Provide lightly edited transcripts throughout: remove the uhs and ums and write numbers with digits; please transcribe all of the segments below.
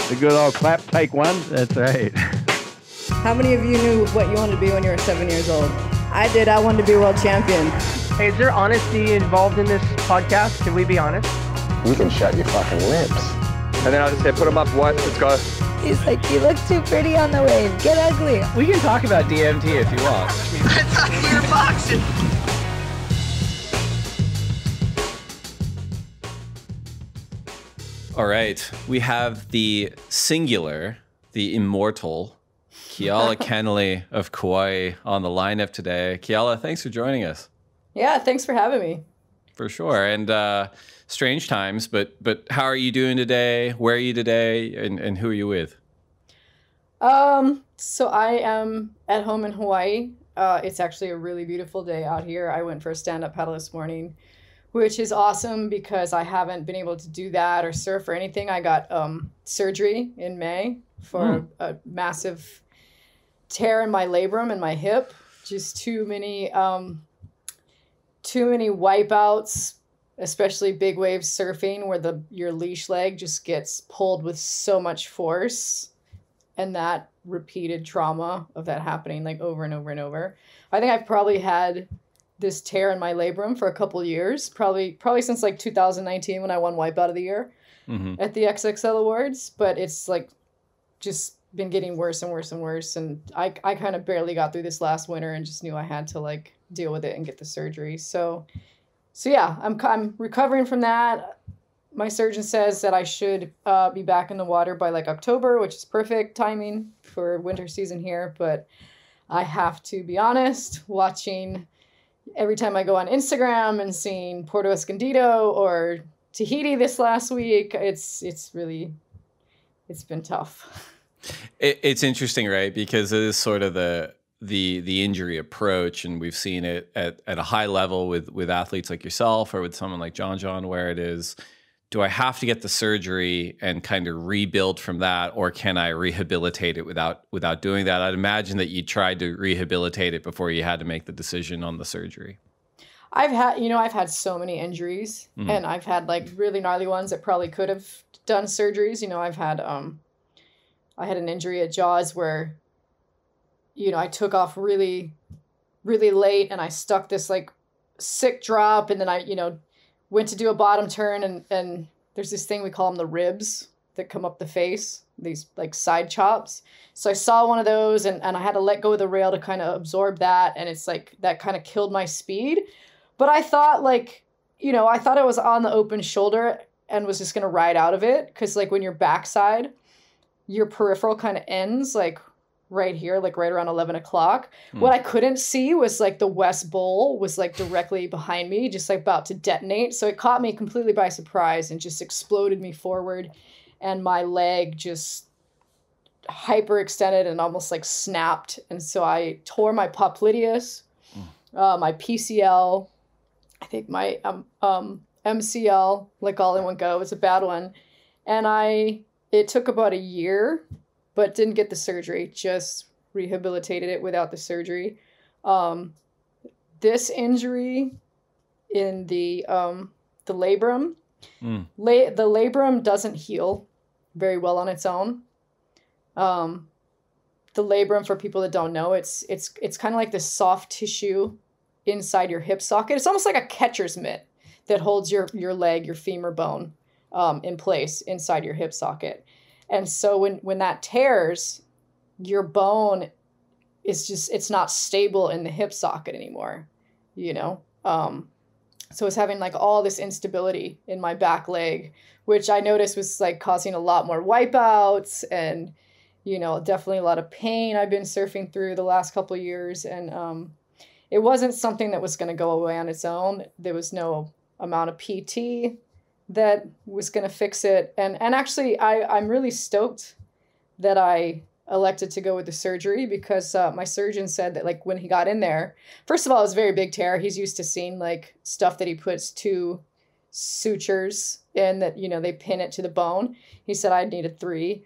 The good old clap, take one. That's right. How many of you knew what you wanted to be when you were 7 years old? I did. I wanted to be world champion. Hey, is there honesty involved in this podcast? Can we be honest? You can shut your fucking lips. And then I'll just say, put them up, what? Let's go. He's like, you look too pretty on the wave. Get ugly. We can talk about DMT if you want. I thought we were boxing. All right, we have the singular, the immortal, Keala Kennelly of Kauai on the lineup today. Keala, thanks for joining us. Yeah, thanks for having me. For sure, and strange times, but how are you doing today? Where are you today, and who are you with? So I am at home in Hawaii. It's actually a really beautiful day out here. I went for a stand-up paddle this morning, which is awesome because I haven't been able to do that or surf or anything. I got surgery in May for a massive tear in my labrum and my hip. Just too many wipeouts, especially big wave surfing where your leash leg just gets pulled with so much force, and that repeated trauma of that happening like over and over and over. I think I've probably had this tear in my labrum for a couple years, probably since like 2019 when I won Wipeout of the Year at the XXL Awards, but it's like just been getting worse and worse and worse. And I kind of barely got through this last winter and just knew I had to like deal with it and get the surgery. So yeah, I'm recovering from that. My surgeon says that I should be back in the water by like October, which is perfect timing for winter season here. But I have to be honest, watching every time I go on Instagram and seeing Puerto Escondido or Tahiti this last week, it's been tough. It's interesting, right? Because it is sort of the injury approach, and we've seen it at a high level with athletes like yourself or with someone like John, where it is, do I have to get the surgery and kind of rebuild from that, or can I rehabilitate it without doing that? I'd imagine that you tried to rehabilitate it before you had to make the decision on the surgery. I've had so many injuries, and I've had like really gnarly ones that probably could have done surgeries. I've had I had an injury at Jaws where, I took off really, really late and I stuck this like sick drop, and then I, went to do a bottom turn and there's this thing we call them the ribs that come up the face, these like side chops. So I saw one of those and I had to let go of the rail to kind of absorb that. And it's like, that kind of killed my speed. But I thought like, I thought it was on the open shoulder and was just going to ride out of it. Cause like when you're backside, your peripheral kind of ends like right here, like right around 11 o'clock. What I couldn't see was like the West Bowl was like directly behind me, just like about to detonate. So it caught me completely by surprise and just exploded me forward. And my leg just hyperextended and almost like snapped. And so I tore my popliteus, my PCL, I think my MCL, like all in one go. It was a bad one. And it took about a year, but didn't get the surgery, just rehabilitated it without the surgery. This injury in the labrum, the labrum doesn't heal very well on its own. The labrum, for people that don't know, it's kind of like this soft tissue inside your hip socket. It's almost like a catcher's mitt that holds your leg, your femur bone, in place inside your hip socket. And so when that tears, your bone it's not stable in the hip socket anymore, So it's having like all this instability in my back leg, which I noticed was like causing a lot more wipeouts and, definitely a lot of pain I've been surfing through the last couple of years. And it wasn't something that was going to go away on its own. There was no amount of PT that was going to fix it. And actually, I'm really stoked that I elected to go with the surgery because my surgeon said that like when he got in there, first of all, it was a very big tear. He's used to seeing like stuff that he puts 2 sutures in that, they pin it to the bone. He said I needed 3.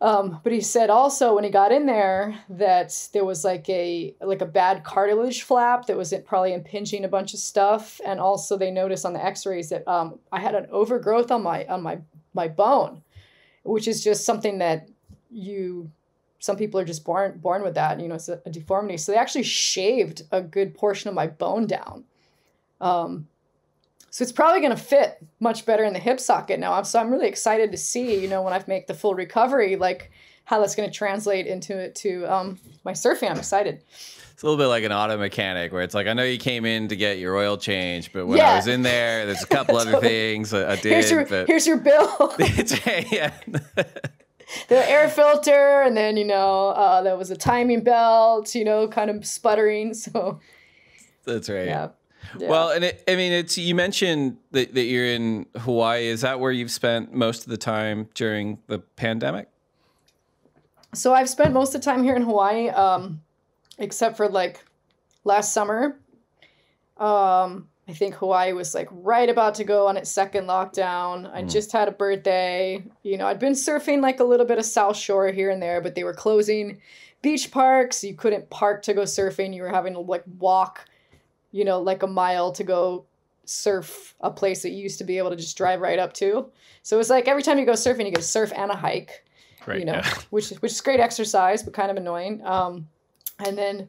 But he said also when he got in there that there was like a bad cartilage flap that was probably impinging a bunch of stuff. And also they noticed on the x-rays that I had an overgrowth on my bone. which is just something that some people are just born with that, it's a deformity. So they actually shaved a good portion of my bone down. So it's probably going to fit much better in the hip socket now. So I'm really excited to see, when I make the full recovery, like how that's going to translate to my surfing. I'm excited. It's a little bit like an auto mechanic where it's like, I know you came in to get your oil change, but when I was in there's a couple other things I did. Here's your bill. Yeah. The air filter, and then, there was a timing belt, kind of sputtering. So that's right. Yeah. Well, and you mentioned that you're in Hawaii. Is that where you've spent most of the time during the pandemic? So I've spent most of the time here in Hawaii, except for like last summer. I think Hawaii was like right about to go on its second lockdown. I just had a birthday. I'd been surfing like a little bit of South Shore here and there, but they were closing beach parks. You couldn't park to go surfing. You were having to like walk, like a mile to go surf a place that you used to be able to just drive right up to. So it was like every time you go surfing, you get to surf and a hike, right, which is great exercise, but kind of annoying. And then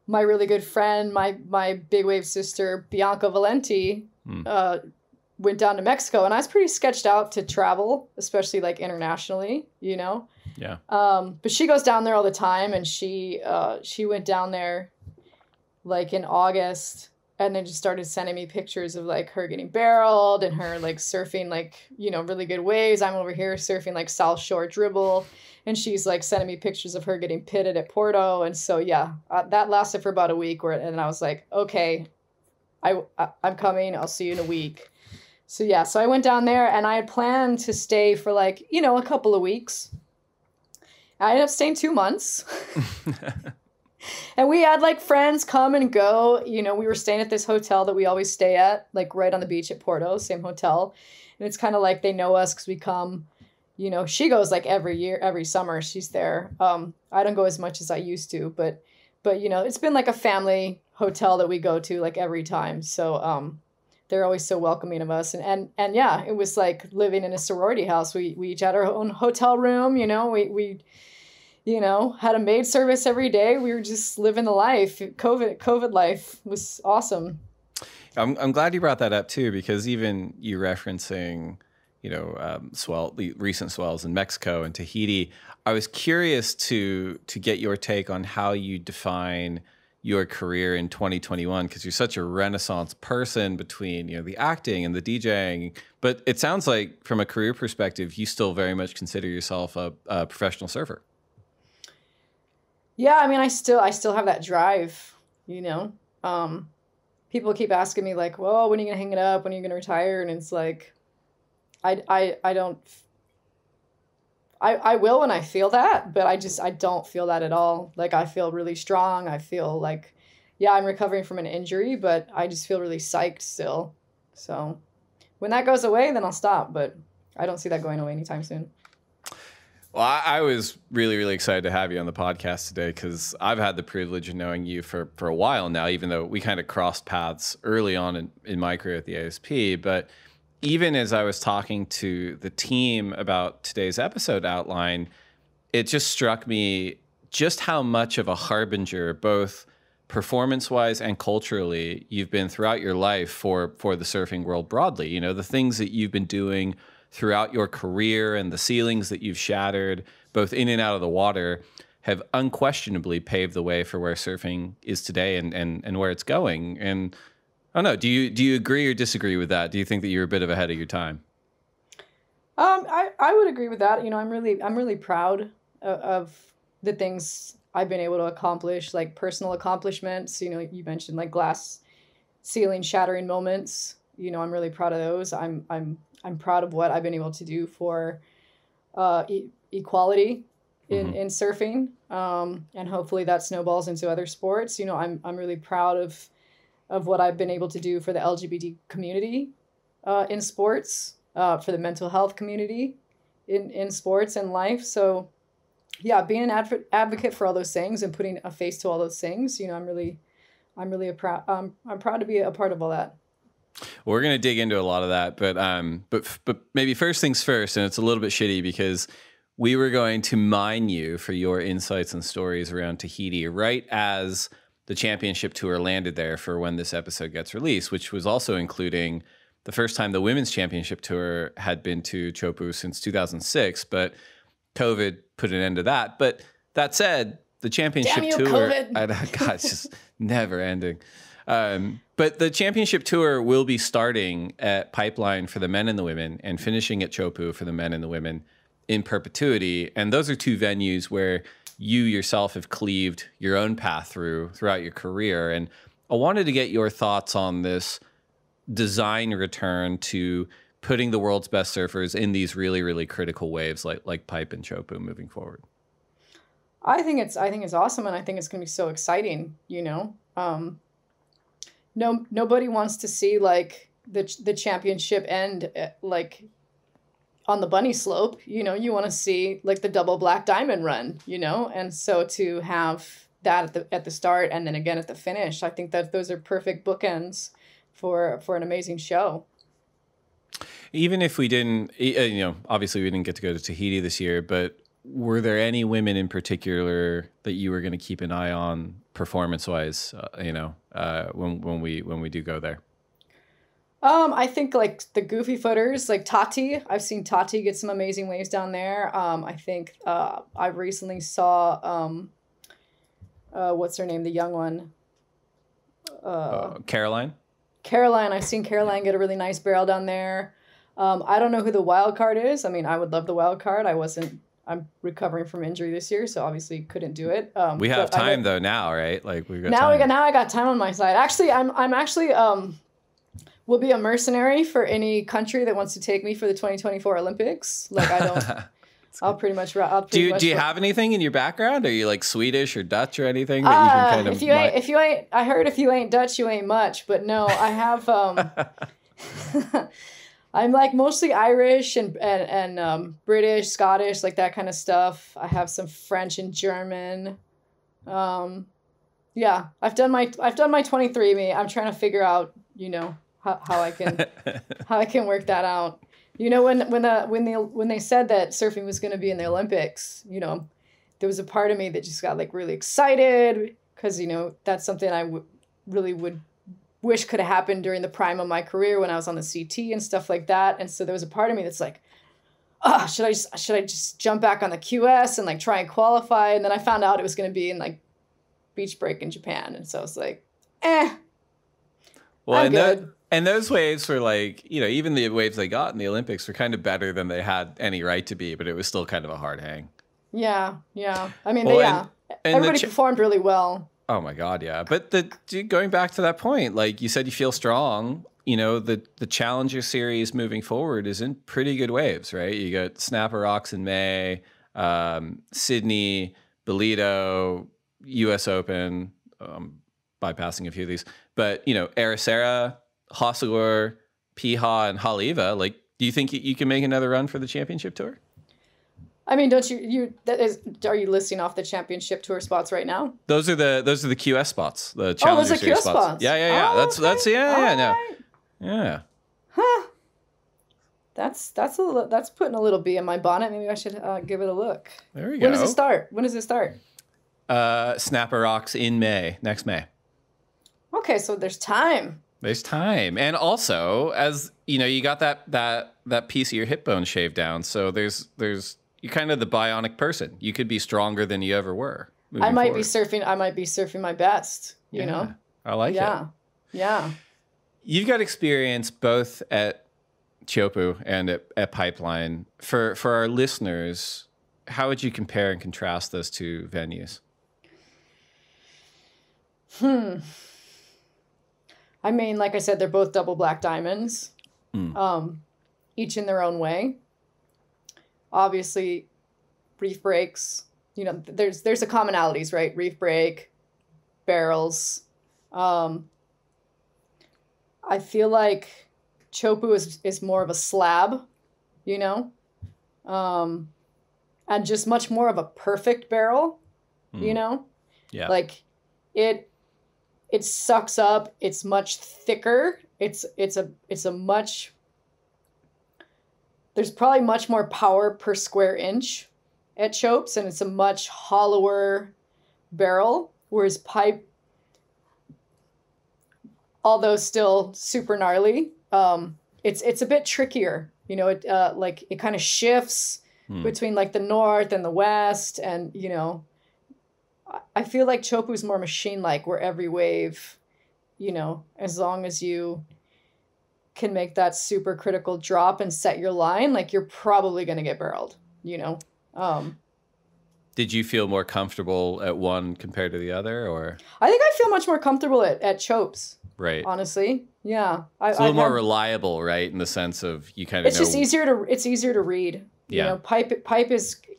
my really good friend, my big wave sister, Bianca Valenti, went down to Mexico, and I was pretty sketched out to travel, especially like internationally, Yeah. But she goes down there all the time, and she went down there like in August, and then just started sending me pictures of like her getting barreled and her like surfing like, really good waves. I'm over here surfing like South Shore dribble, and she's like sending me pictures of her getting pitted at Porto. And so, that lasted for about a week and I was like, okay, I'm coming. I'll see you in a week. So, so I went down there, and I had planned to stay for like, a couple of weeks. I ended up staying 2 months. And we had like friends come and go. We were staying at this hotel that we always stay at, like right on the beach at Porto, same hotel. And it's kind of like they know us because we come, she goes like every summer she's there. I don't go as much as I used to, but it's been like a family hotel that we go to like every time. So they're always so welcoming of us. And it was like living in a sorority house. We each had our own hotel room, we had a maid service every day. We were just living the life. COVID life was awesome. I'm glad you brought that up too, because even you referencing, the recent swells in Mexico and Tahiti, I was curious to get your take on how you define your career in 2021, because you're such a Renaissance person between, the acting and the DJing. But it sounds like from a career perspective, you still very much consider yourself a professional surfer. Yeah, I still have that drive, People keep asking me like, well, when are you going to hang it up? When are you going to retire? And it's like, I will when I feel that, but I don't feel that at all. Like, I feel really strong. I feel like, I'm recovering from an injury, but I just feel really psyched still. So when that goes away, then I'll stop, but I don't see that going away anytime soon. Well, I was really, really excited to have you on the podcast today, because I've had the privilege of knowing you for a while now, even though we kind of crossed paths early on in my career at the ASP. But even as I was talking to the team about today's episode outline, it just struck me just how much of a harbinger, both performance-wise and culturally, you've been throughout your life for the surfing world broadly. The things that you've been doing throughout your career and the ceilings that you've shattered, both in and out of the water, have unquestionably paved the way for where surfing is today and where it's going. And I don't know, do you agree or disagree with that? Do you think that you're a bit of ahead of your time? I would agree with that. I'm really proud of the things I've been able to accomplish, like personal accomplishments. You mentioned like glass ceiling shattering moments. I'm really proud of those. I'm proud of what I've been able to do for equality in surfing, and hopefully that snowballs into other sports. I'm really proud of what I've been able to do for the LGBT community in sports, for the mental health community in sports and life. So, being an advocate for all those things and putting a face to all those things. I'm proud to be a part of all that. We're going to dig into a lot of that, but maybe first things first, and it's a little bit shitty because we were going to mine you for your insights and stories around Tahiti right as the championship tour landed there for when this episode gets released, which was also including the first time the women's championship tour had been to Teahupo'o since 2006, but COVID put an end to that. But that said, the championship tour, God, it's just never ending. But the championship tour will be starting at Pipeline for the men and the women and finishing at Teahupo'o for the men and the women in perpetuity. And those are two venues where you yourself have cleaved your own path throughout your career. And I wanted to get your thoughts on this design return to putting the world's best surfers in these really, really critical waves like Pipe and Teahupo'o moving forward. I think it's awesome, and I think it's going to be so exciting. You know, nobody wants to see like the championship end like on the bunny slope. You know, you want to see like the double black diamond run. You know, and so to have that at the start and then again at the finish, I think that those are perfect bookends for an amazing show. Even if we didn't, you know, obviously we didn't get to go to Tahiti this year, but were there any women in particular that you were going to keep an eye on performance-wise, you know, when we do go there? I think like the goofy footers, like Tati. I've seen Tati get some amazing waves down there. I think I recently saw what's her name, the young one, Caroline. I've seen Caroline get a really nice barrel down there. I don't know who the wild card is. I mean, I would love the wild card. I'm recovering from injury this year, so obviously couldn't do it. We have time though now, right? Like we've got time. I got time on my side. Actually, I'm actually will be a mercenary for any country that wants to take me for the 2024 Olympics. Like I don't. I'll pretty much. Do you have anything in your background? Are you like Swedish or Dutch or anything that you can kind of? If you ain't, I heard if you ain't Dutch, you ain't much. But no, I have. I'm like mostly Irish and British, Scottish, like that kind of stuff. I have some French and German. Yeah, I've done my 23andMe. I'm trying to figure out, you know, how I can work that out. You know, when they said that surfing was going to be in the Olympics, you know, there was a part of me that just got like really excited because, you know, that's something I really would wish could have happened during the prime of my career when I was on the CT and stuff like that. And so there was a part of me that's like, should I just jump back on the QS and like try and qualify? And then I found out it was going to be in like beach break in Japan. And so I was like, well, I'm good. And those waves were like, you know, even the waves they got in the Olympics were kind of better than they had any right to be, but it was still kind of a hard hang. Yeah. I mean, everybody performed really well. Oh my God, yeah. But going back to that point, like you said, you feel strong. You know, the Challenger Series moving forward is in pretty good waves, right? You got Snapper Rocks in May, Sydney, Bolito, U.S. Open, bypassing a few of these. But, you know, Ericeira, Hossegor, Piha, and Haleiwa, like, do you think you can make another run for the championship tour? I mean, are you listing off the championship tour spots right now? Those are the QS spots. The Challenger Series QS spots. Yeah. Oh, that's yeah. Huh. That's putting a little bee in my bonnet. Maybe I should give it a look. There we go. When does it start? Snapper Rocks in May, next May. Okay, so there's time. And also, as you know, you got that piece of your hip bone shaved down. So there's you're kind of the bionic person. You could be stronger than you ever were. I might be surfing my best, you know? I like it. Yeah. You've got experience both at Teahupo'o and at Pipeline. For our listeners, how would you compare and contrast those two venues? I mean, like I said, they're both double black diamonds, each in their own way. Obviously, reef breaks, you know, there's the commonalities, right? Reef break, barrels. I feel like Teahupo'o is more of a slab, you know, and just much more of a perfect barrel, you know? Yeah. Like it sucks up. It's much thicker it's a much, there's probably much more power per square inch at chopes, and it's a much hollower barrel, whereas pipe, although still super gnarly, it's a bit trickier. You know, it like it kind of shifts between like the north and the west, and you know, I feel like chopu's more machine-like, where every wave, you know, as long as you can make that super critical drop and set your line, like you're probably going to get barreled, you know. Did you feel more comfortable at one compared to the other, or? I think I feel much more comfortable at chopes. Right. Honestly, yeah. It's a little more reliable, right? In the sense of you kind of. It's just easier to read. Yeah. You know, pipe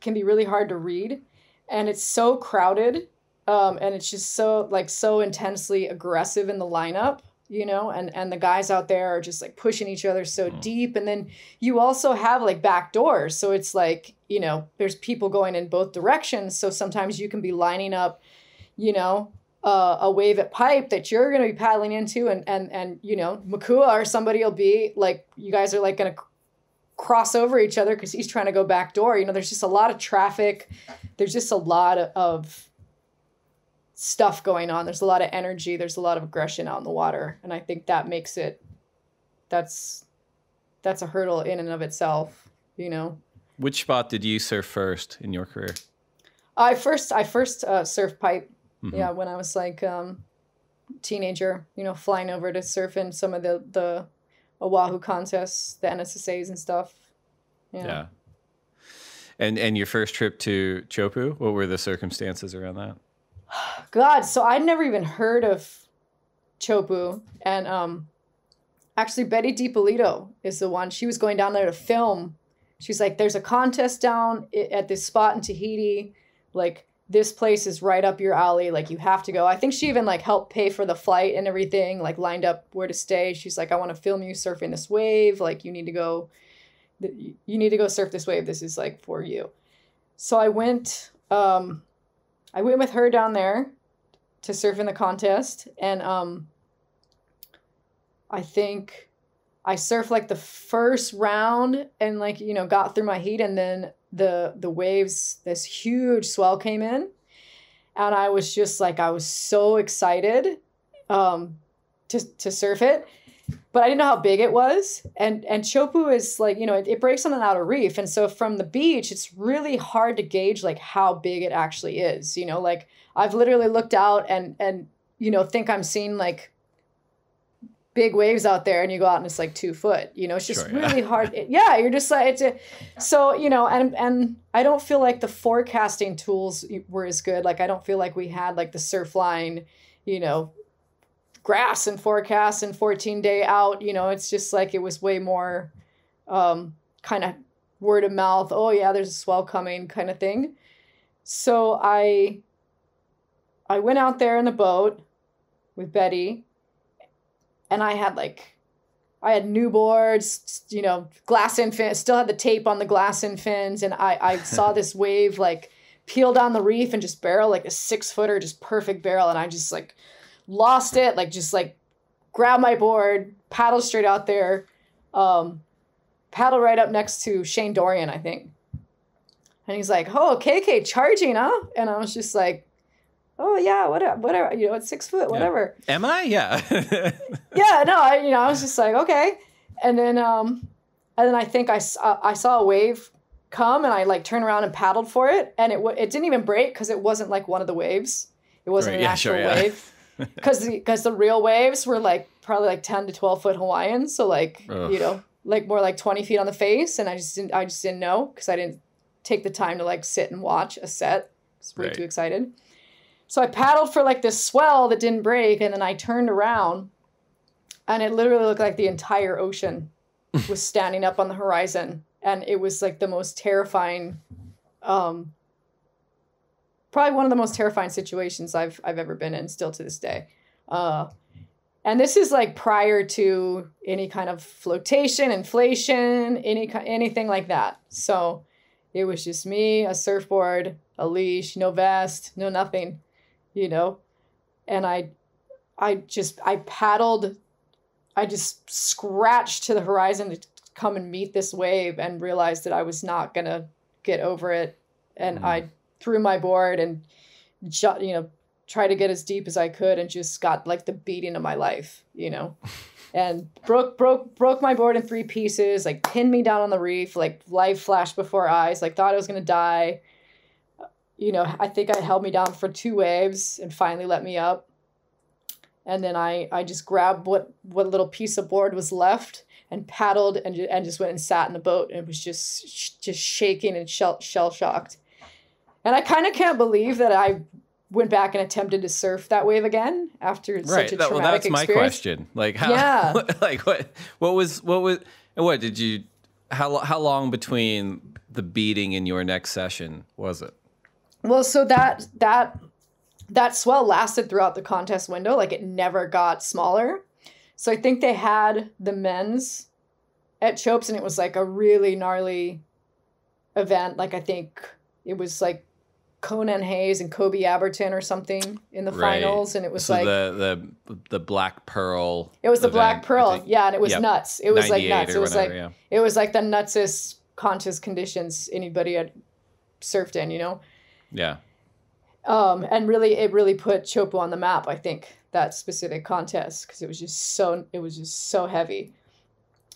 can be really hard to read, and it's so crowded, and it's just so intensely aggressive in the lineup. You know, and the guys out there are just like pushing each other so deep. And then you also have like back doors. So it's like, you know, there's people going in both directions. So sometimes you can be lining up, you know, a wave at pipe that you're going to be paddling into. And, you know, Makua or somebody will be like, you guys are like going to cross over each other because he's trying to go back door. You know, there's just a lot of traffic. There's just a lot of stuff going on. There's a lot of energy. There's a lot of aggression out in the water. And I think that makes it, that's a hurdle in and of itself, you know. Which spot did you surf first in your career? I first surfed pipe. Mm-hmm. Yeah. When I was like, teenager, you know, flying over to surf in some of the Oahu contests, the NSSAs and stuff. Yeah. And your first trip to Chopu, what were the circumstances around that? God, so I'd never even heard of Chopu, and actually Betty DiPolito is the one. She was going down there to film. She's like, there's a contest down at this spot in Tahiti. Like, this place is right up your alley. Like, you have to go. I think she even like helped pay for the flight and everything, like lined up where to stay. She's like, I want to film you surfing this wave. Like, you need to go surf this wave. This is like for you. So I went with her down there to surf in the contest, and I think I surfed like the first round and like, you know, got through my heat, and then the waves, this huge swell came in, and I was just like, I was so excited to surf it, but I didn't know how big it was. And Chopu is like, you know, it breaks on an outer reef. And so from the beach, it's really hard to gauge like how big it actually is. You know, like I've literally looked out and, you know, think I'm seeing like big waves out there, and you go out and it's like 2 foot, you know, it's just really hard. You're just like, so, you know, and I don't feel like the forecasting tools were as good. Like, I don't feel like we had like the Surfline, you know, grass and forecast and 14-day out, you know. It's just like, it was way more kind of word of mouth. Oh yeah, there's a swell coming kind of thing. So I went out there in the boat with Betty, and I had new boards, you know, glass in fins, still had the tape on the glass in fins. And I saw this wave like peel down the reef and just barrel like a 6-footer, just perfect barrel. And I just like lost it, like just like grabbed my board, paddled straight out there, paddled right up next to Shane Dorian, I think. And he's like, oh, KK charging, huh? And I was just like, oh yeah, whatever, you know, it's 6 foot, whatever. Yeah. Am I? Yeah. Yeah, no, I was just like, okay. And then I think I saw a wave come, and I like turned around and paddled for it. And it didn't even break, because it wasn't like one of the waves. It wasn't an actual wave. Because the real waves were like probably like 10 to 12 foot Hawaiian. So like, you know, like more like 20 feet on the face. And I just didn't know, because I didn't take the time to like sit and watch a set. I was way too excited. So I paddled for like this swell that didn't break, and then I turned around, and it literally looked like the entire ocean was standing up on the horizon. And it was like the most terrifying, probably one of the most terrifying situations I've ever been in, still to this day. And this is like prior to any kind of flotation, inflation, anything like that. So it was just me, a surfboard, a leash, no vest, no nothing, you know. And I paddled I just scratched to the horizon to come and meet this wave, and realized that I was not going to get over it. And I threw my board and, tried to get as deep as I could, and just got like the beating of my life, and broke my board in 3 pieces, like pinned me down on the reef, like life flashed before eyes, like thought I was going to die. I think I held me down for 2 waves and finally let me up. And then I just grabbed what little piece of board was left and paddled and just went and sat in the boat, and was just shaking and shell shocked. And I kind of can't believe that I went back and attempted to surf that wave again after such a traumatic Well, that's my experience. question. Like, how, like what did you, how long between the beating and your next session was it? Well, so that swell lasted throughout the contest window. Like, it never got smaller. So I think they had the men's at Chopes, and it was like a really gnarly event. Like, I think it was like Conan Hayes and Kobe Aberton or something in the finals, and it was like the Black Pearl. It was the Black Pearl, yeah, and it was nuts. It was like nuts. It was whatever, it was like the nutsest contest conditions anybody had surfed in, Yeah. And really, it really put Chopo on the map, I think, that specific contest, because it was just so heavy.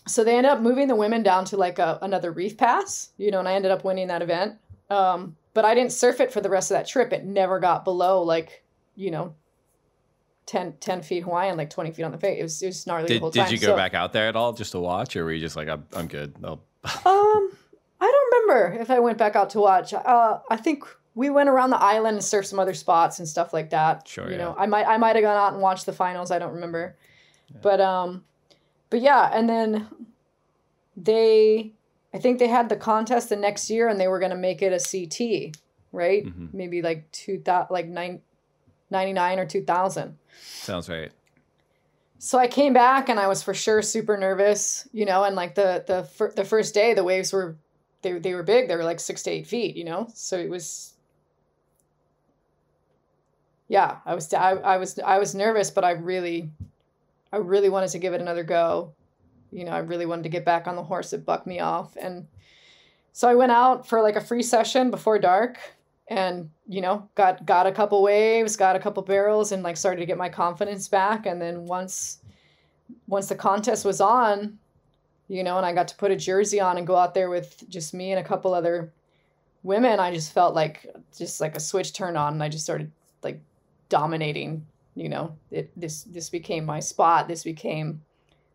So they ended up moving the women down to like another reef pass, and I ended up winning that event. But I didn't surf it for the rest of that trip. It never got below like, 10 feet Hawaiian, like 20 feet on the face. It was gnarly the whole time. Did you go back out there at all just to watch, or were you just like, I'm good? I don't remember if I went back out to watch. I think we went around the island and surfed some other spots and stuff like that. Sure. I might have gone out and watched the finals. I don't remember. Yeah. But yeah, and then I think they had the contest the next year, and they were going to make it a CT, right? Mm-hmm. Maybe like 99 or 2000. Sounds right. So I came back, and I was for sure super nervous, and like the first day, the waves were, they were big. They were like 6 to 8 feet, So it was, yeah, I was nervous, but I really wanted to give it another go. I really wanted to get back on the horse that bucked me off. And so I went out for like a free session before dark, and, got a couple waves, got a couple barrels, and like started to get my confidence back. And then once the contest was on, and I got to put a jersey on and go out there with just me and a couple other women, I just felt like a switch turned on, and I just started like dominating, this became my spot. This became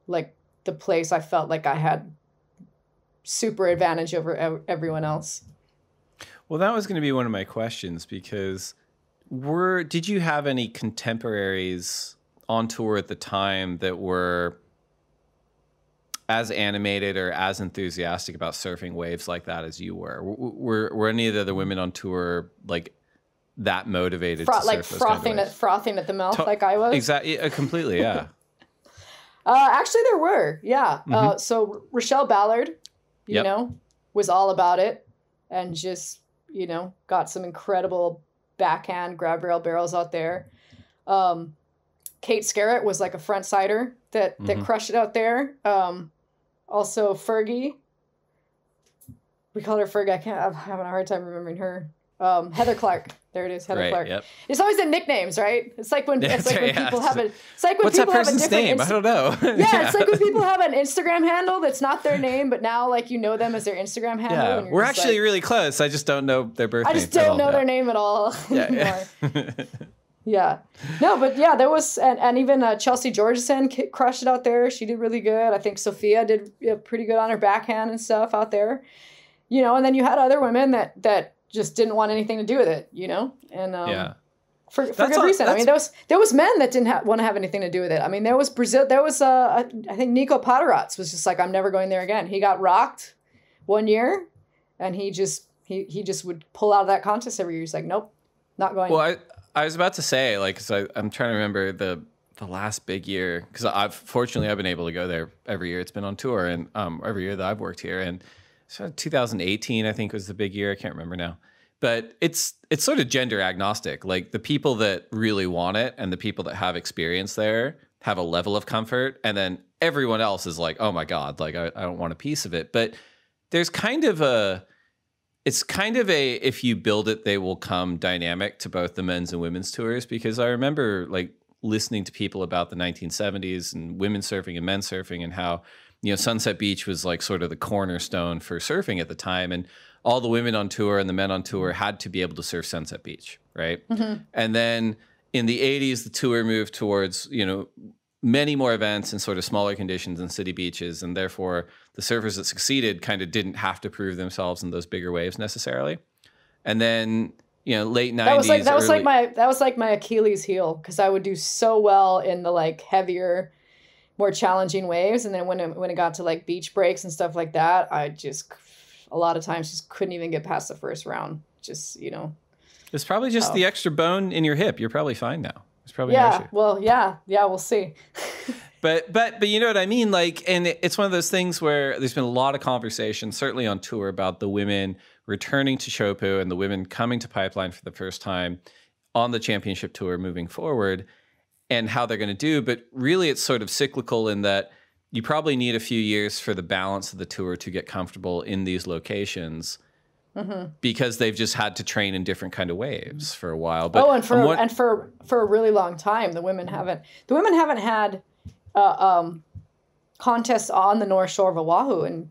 like the place I felt like I had super advantage over everyone else. Well, that was going to be one of my questions, because did you have any contemporaries on tour at the time that were as animated or as enthusiastic about surfing waves like that as you were? Were any of the other women on tour like that motivated to surf like those kind of frothing at the mouth like I was? Exactly, completely, yeah. Actually, there were, yeah. Mm-hmm. So Rochelle Ballard, was all about it, and just, got some incredible backhand grab rail barrels out there. Kate Scarrett was like a front sider that crushed it out there. Also Fergie. We called her Fergie. I'm having a hard time remembering her. Heather Clark. There it is, Heather Clark. Yep. It's always the nicknames, right? It's like when people have a. It's like when what's people that person's have a different name? I don't know. Yeah, it's like when people have an Instagram handle that's not their name, but now like you know them as their Instagram handle. Yeah, and you're we're just actually like, really close. I just don't know their birth name. I just don't know their name at all anymore. Yeah. No, but yeah, there was, and even Chelsea Georgeson crushed it out there. She did really good. I think Sophia did pretty good on her backhand and stuff out there. And then you had other women that just didn't want anything to do with it, and for good reason. I mean, there was men that didn't want to have anything to do with it. I mean, there was Brazil. There was I think Nico Patarats was just like, I'm never going there again. He got rocked one year, and he just would pull out of that contest every year. He's like, nope, not going. Well, I was about to say, like, because I'm trying to remember the last big year, because I've been able to go there every year. It's been on tour, and every year that I've worked here, and so 2018 I think was the big year. I can't remember now, but it's sort of gender agnostic. Like the people that really want it and the people that have experience there have a level of comfort, and then everyone else is like, oh my God, like I don't want a piece of it. But there's kind of a if you build it, they will come dynamic to both the men's and women's tours, because I remember like listening to people about the 1970s and women surfing and men surfing, and how, you know, Sunset Beach was like sort of the cornerstone for surfing at the time. And all the women on tour and the men on tour had to be able to surf Sunset Beach, right? Mm-hmm. And then in the 80s, the tour moved towards, you know, many more events and sort of smaller conditions and city beaches. And therefore, the surfers that succeeded kind of didn't have to prove themselves in those bigger waves necessarily. And then, you know, late 90s. That was like my Achilles heel, because I would do so well in the like heavier, more challenging waves. And then when it got to like beach breaks and stuff like that, I just a lot of times just couldn't even get past the first round. Just, you know. It's probably just the extra bone in your hip. You're probably fine now. It's probably no issue. Well, yeah, we'll see. but you know what I mean? Like, and it's one of those things where there's been a lot of conversation, certainly on tour, about the women returning to Teahupo'o and the women coming to Pipeline for the first time on the championship tour moving forward, and how they're going to do. But really, it's sort of cyclical in that you probably need a few years for the balance of the tour to get comfortable in these locations. Mm-hmm. Because they've just had to train in different kind of waves for a while. But and for a really long time, the women haven't had contests on the North Shore of Oahu in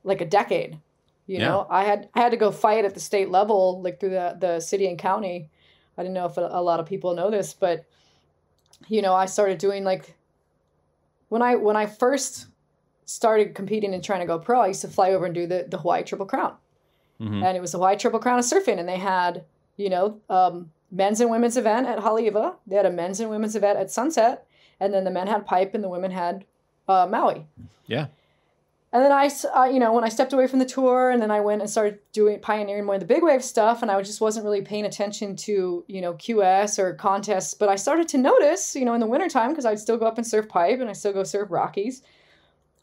like a decade. You know, I had to go fight at the state level, like through the city and county. I don't know if a lot of people know this, but you know, I started doing like when I first started competing and trying to go pro, I used to fly over and do the Hawaii Triple Crown. Mm-hmm. And it was the Hawaii Triple Crown of surfing, and they had, you know, men's and women's event at Haleiwa. They had a men's and women's event at Sunset, and then the men had Pipe and the women had Maui. Yeah. And then you know, when I stepped away from the tour, and then I went and started pioneering more of the big wave stuff, and I just wasn't really paying attention to, you know, QS or contests. But I started to notice, you know, in the wintertime, because I'd still go up and surf Pipe, and I still go surf Rockies.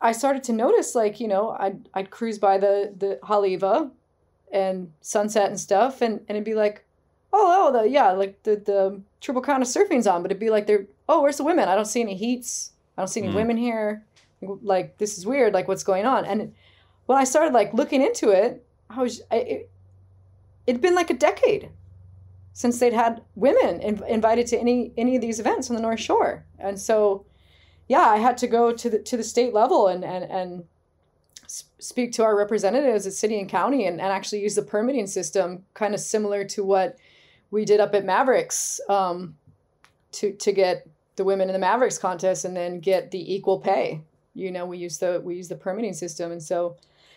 I started to notice, like, you know, I'd cruise by the Haleiwa and Sunset and stuff, and it'd be like, the Triple Crown of surfing's on, but it'd be like, where's the women? I don't see any heats. I don't see any women here. Like, this is weird. Like, what's going on? And when I started like looking into it, it'd been like a decade since they'd had women invited to any of these events on the North Shore. And so, yeah, I had to go to the state level and speak to our representatives at city and county and actually use the permitting system, kind of similar to what we did up at Mavericks, to get the women in the Mavericks contest and then get the equal pay. You know, we use the permitting system. And so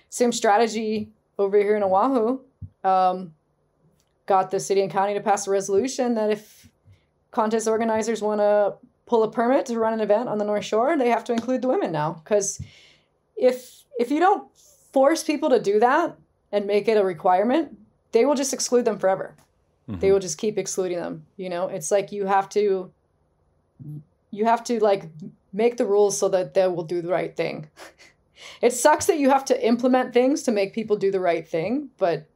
same strategy over here in Oahu. Got the city and county to pass a resolution that if contest organizers want to pull a permit to run an event on the North Shore, they have to include the women now. Because if you don't force people to do that and make it a requirement, they will just exclude them forever. Mm-hmm. They will just keep excluding them. You know, it's like you have to like make the rules so that they will do the right thing. It sucks that you have to implement things to make people do the right thing, but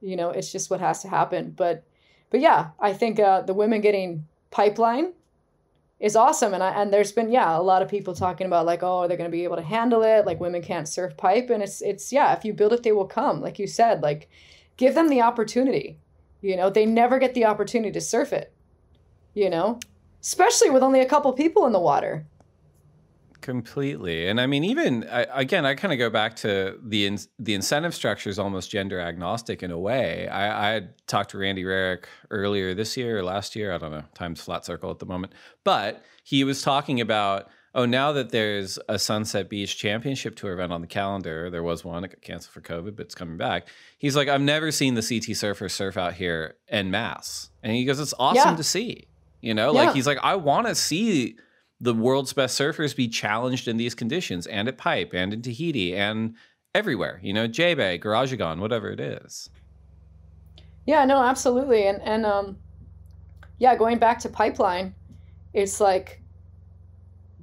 you know, it's just what has to happen. But yeah, I think the women getting Pipeline is awesome. And there's been, a lot of people talking about like, oh, they're going to be able to handle it. Like, women can't surf Pipe. And it's if you build it, they will come. Like you said, like, give them the opportunity. You know, they never get the opportunity to surf it, you know, especially with only a couple people in the water. Completely. And I mean, even I kind of go back to the incentive structure is almost gender agnostic in a way. I had talked to Randy Rarick earlier this year or last year. I don't know. Time's flat circle at the moment. But he was talking about, now that there's a Sunset Beach Championship Tour event on the calendar, there was one, it got canceled for COVID, but it's coming back. He's like, I've never seen the CT surfers surf out here en masse. And he goes, it's awesome to see. You know, like he's like, I want to see the world's best surfers be challenged in these conditions, and at Pipe and in Tahiti and everywhere, you know, J-Bay, Garajagon, whatever it is. Yeah, no, absolutely. And going back to Pipeline, it's like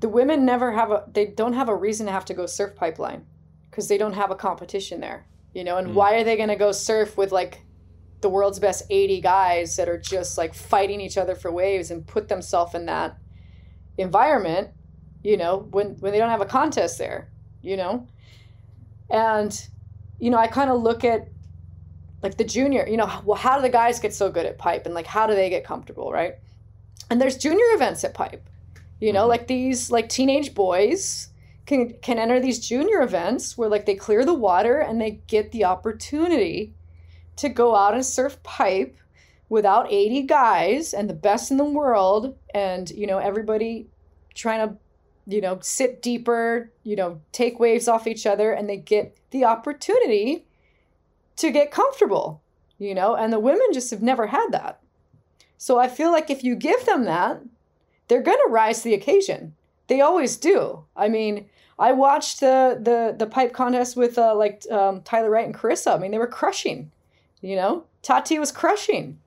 the women they don't have a reason to have to go surf Pipeline because they don't have a competition there, you know, and why are they going to go surf with like the world's best 80 guys that are just like fighting each other for waves and put themselves in that environment you know, when they don't have a contest there, you know? And, you know, I kind of look at like the junior, you know, well, how do the guys get so good at pipe, and like, how do they get comfortable, right? And there's junior events at pipe, you know, like these like teenage boys can enter these junior events where like they clear the water and they get the opportunity to go out and surf pipe without 80 guys and the best in the world, and, you know, everybody trying to, you know, sit deeper, you know, take waves off each other, and they get the opportunity to get comfortable, you know, and the women just have never had that. So I feel like if you give them that, they're going to rise to the occasion. They always do. I mean, I watched the pipe contest with Tyler Wright and Carissa. I mean, they were crushing, you know, Tati was crushing.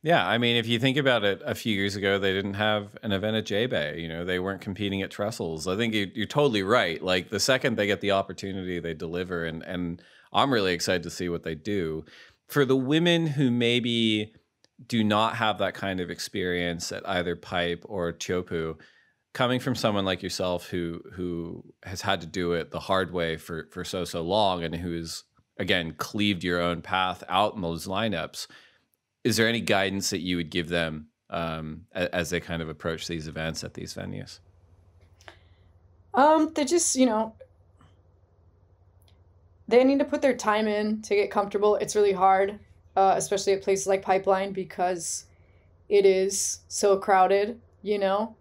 Yeah, I mean, if you think about it, a few years ago, they didn't have an event at J-Bay. You know, they weren't competing at Trestles. I think you're totally right. Like, the second they get the opportunity, they deliver. And I'm really excited to see what they do. For the women who maybe do not have that kind of experience at either pipe or Teahupo'o, coming from someone like yourself who has had to do it the hard way for so long, and who's, again, cleaved your own path out in those lineups, is there any guidance that you would give them as they kind of approach these events at these venues? They just, you know, they need to put their time in to get comfortable. It's really hard, especially at places like Pipeline, because it is so crowded, you know.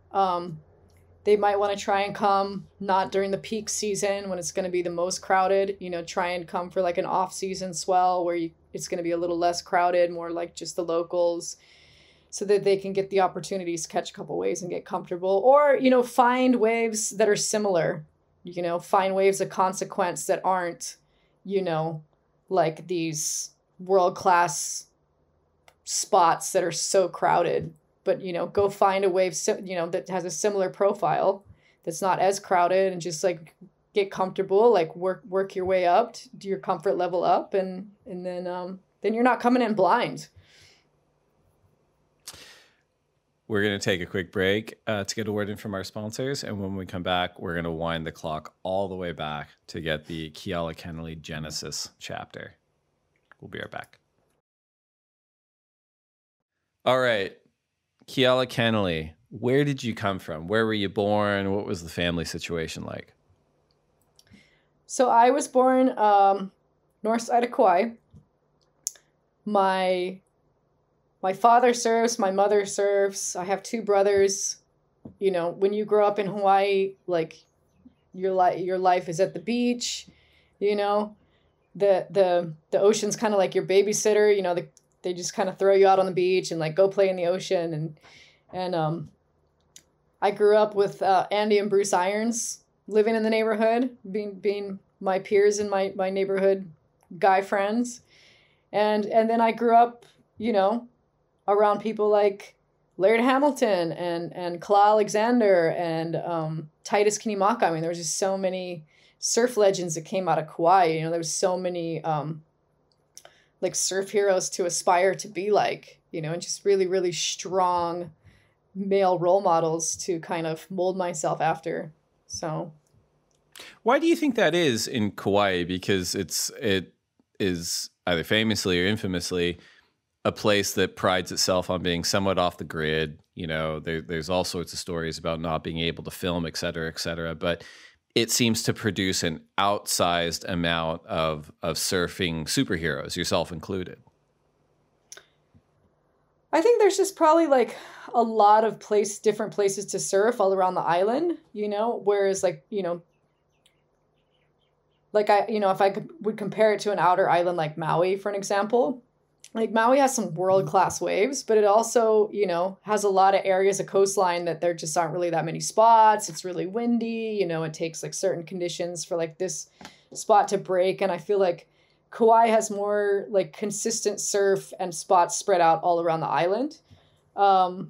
They might want to try and come not during the peak season when it's going to be the most crowded, you know, try and come for like an off-season swell where it's going to be a little less crowded, more like just the locals, so that they can get the opportunities to catch a couple waves and get comfortable. Or, you know, find waves that are similar, you know, find waves of consequence that aren't, you know, like these world-class spots that are so crowded. But, you know, go find a wave, you know, that has a similar profile, that's not as crowded, and just like get comfortable, like work your way up, do your comfort level up, and then you're not coming in blind. We're going to take a quick break to get a word in from our sponsors. And when we come back, we're going to wind the clock all the way back to get the Keala Kennelly Genesis chapter. We'll be right back. All right. Keala Kennelly, where did you come from? Where were you born? What was the family situation like? So I was born north side of Kauai. My father serves, my mother serves. I have two brothers. You know, when you grow up in Hawaii, like your life is at the beach. You know, the ocean's kind of like your babysitter. You know, they just kind of throw you out on the beach and like go play in the ocean. And I grew up with Andy and Bruce Irons living in the neighborhood, being my peers and my neighborhood guy friends. And then I grew up, you know, around people like Laird Hamilton and Kala Alexander and Titus Kinimaka. I mean, there was just so many surf legends that came out of Kauai. You know, there was so many like surf heroes to aspire to be like, you know, and just really, really strong male role models to kind of mold myself after. So why do you think that is in Kauai? Because it is either famously or infamously a place that prides itself on being somewhat off the grid. You know, there's all sorts of stories about not being able to film, et cetera, but it seems to produce an outsized amount of surfing superheroes, yourself included. I think there's just probably like a lot of different places to surf all around the island, you know, whereas like, you know, like if I would compare it to an outer island like Maui, for an example, like Maui has some world-class waves, but it also, you know, has a lot of areas of coastline that there just aren't really that many spots. It's really windy, you know, it takes like certain conditions for like this spot to break. And I feel like Kauai has more like consistent surf and spots spread out all around the island. And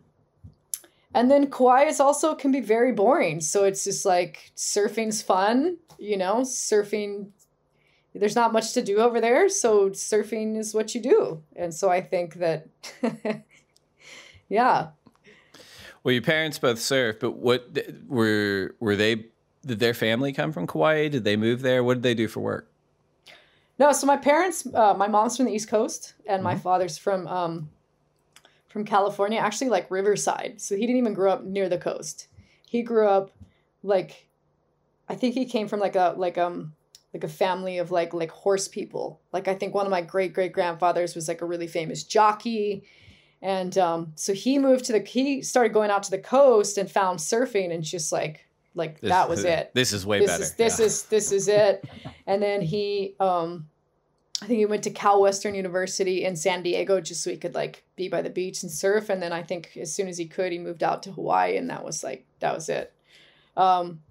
then Kauai is also can be very boring. So it's just like surfing's fun, you know, surfing, there's not much to do over there. So surfing is what you do. And so I think that, yeah. Well, your parents both surf, but what were they? Did their family come from Kauai? Did they move there? What did they do for work? No, so my parents, my mom's from the East Coast, and my father's from California, actually like Riverside. So he didn't even grow up near the coast. He grew up like, I think he came from like a family of like horse people. Like I think one of my great grandfathers was like a really famous jockey. And so he started going out to the coast and found surfing, and just like that was it. This is way better. This is it. And then he, I think he went to Cal Western University in San Diego just so he could like be by the beach and surf. And then I think as soon as he could, he moved out to Hawaii, and that was it. And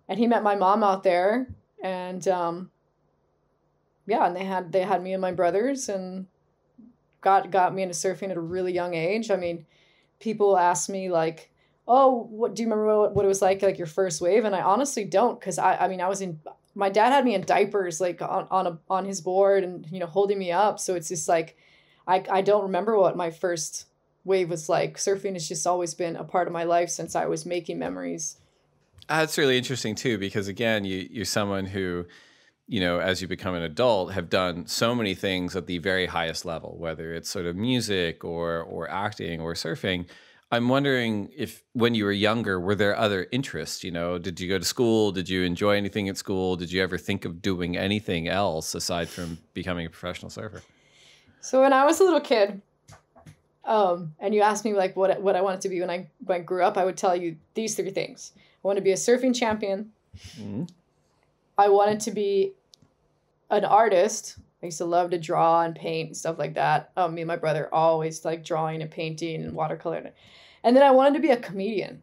he met my mom out there, and and they had me and my brothers, and got me into surfing at a really young age. I mean, people ask me like, oh, what do you remember what it was like your first wave? And I honestly don't, because my dad had me in diapers like on his board and holding me up. So it's just like I don't remember what my first wave was like. Surfing has just always been a part of my life since I was making memories. That's really interesting too, because again, you're someone who, as you become an adult, have done so many things at the very highest level, whether it's sort of music or acting or surfing. I'm wondering if when you were younger, were there other interests? Did you go to school? Did you enjoy anything at school? Did you ever think of doing anything else aside from becoming a professional surfer? So when I was a little kid, and you asked me like what I wanted to be when I grew up, I would tell you these three things. I wanted to be a surfing champion. Mm-hmm. I wanted to be an artist. I used to love to draw and paint and stuff like that. Me and my brother always like drawing and painting and watercolor. And then I wanted to be a comedian.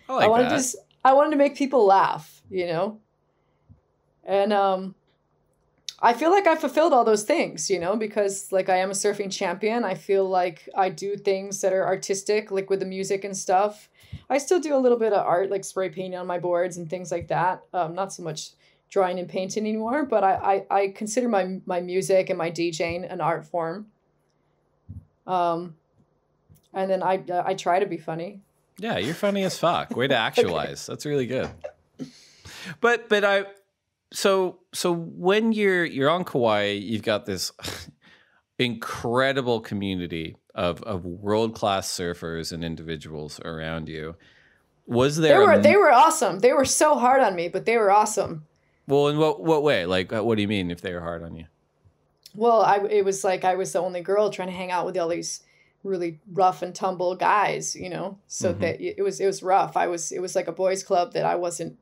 I wanted to make people laugh, And I feel like I fulfilled all those things, because like I am a surfing champion. I feel like I do things that are artistic, like with the music and stuff. I still do a little bit of art, like spray painting on my boards and things like that. Not so much drawing and painting anymore, but I consider my music and my DJing an art form. And then I try to be funny. Yeah, you're funny as fuck. Way to actualize. Okay. That's really good. But so when you're on Kauai, you've got this incredible community of world-class surfers and individuals around you. Was there they were awesome. They were so hard on me, but they were awesome. Well, in what way? Like, what do you mean if they were hard on you? Well, it was like I was the only girl trying to hang out with all these really rough and tumble guys, So mm-hmm. that it was rough. It was like a boys' club that I wasn't,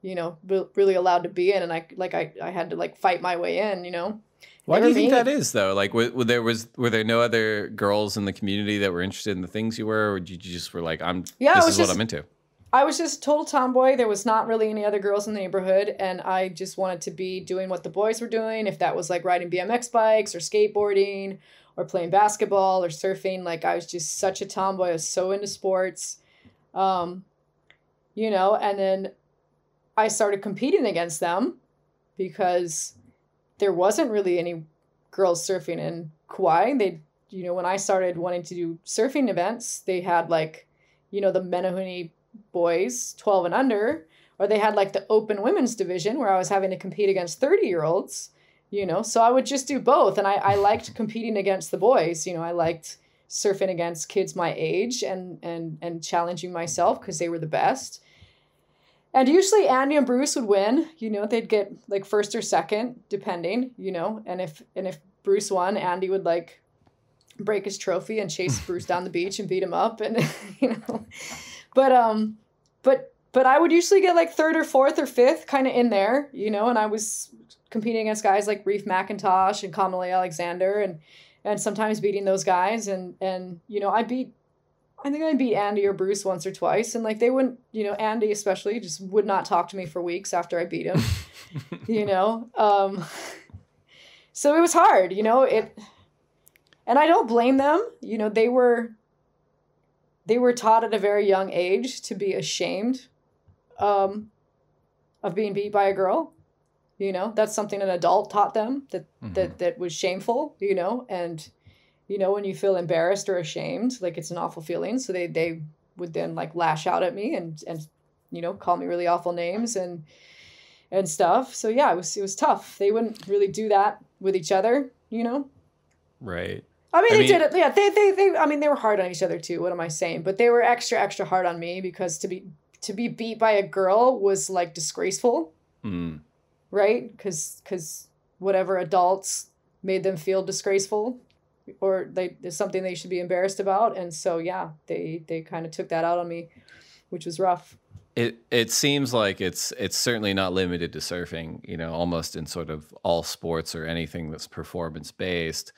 really allowed to be in, and I had to like fight my way in, Why do you think that is though? Like, were there no other girls in the community that were interested in the things you were, or you just were like, this is what I'm into? I was just total tomboy. There was not really any other girls in the neighborhood, and I just wanted to be doing what the boys were doing. If that was like riding BMX bikes or skateboarding or playing basketball or surfing, like I was just such a tomboy. I was so into sports, and then I started competing against them because there wasn't really any girls surfing in Kauai. They, when I started wanting to do surfing events, they had like, the Menehune boys 12 and under, or they had like the open women's division where I was having to compete against 30-year-olds, so I would just do both. And I liked competing against the boys. I liked surfing against kids my age and challenging myself because they were the best. And usually Andy and Bruce would win, they'd get like first or second depending, and if Bruce won, Andy would like break his trophy and chase Bruce down the beach and beat him up, and but I would usually get like third or fourth or fifth kind of in there, and I was competing against guys like Reef McIntosh and Kamale Alexander and sometimes beating those guys, and I think I beat Andy or Bruce once or twice, and like they wouldn't, Andy especially just would not talk to me for weeks after I beat him, so it was hard, and I don't blame them. They were taught at a very young age to be ashamed of being beat by a girl. That's something an adult taught them that was shameful, and you know, when you feel embarrassed or ashamed, like it's an awful feeling. So they would then like lash out at me and, you know, call me really awful names and stuff. So yeah, it was tough. They wouldn't really do that with each other, you know? Right. I mean, they did it. Yeah. They, I mean, they were hard on each other too. What am I saying? But they were extra hard on me because to be beat by a girl was like disgraceful. Mm. Right? Because whatever adults made them feel disgraceful or there's something they should be embarrassed about. And so, yeah, they kind of took that out on me, which was rough. It seems like it's certainly not limited to surfing, you know, almost in sort of all sports or anything that's performance based.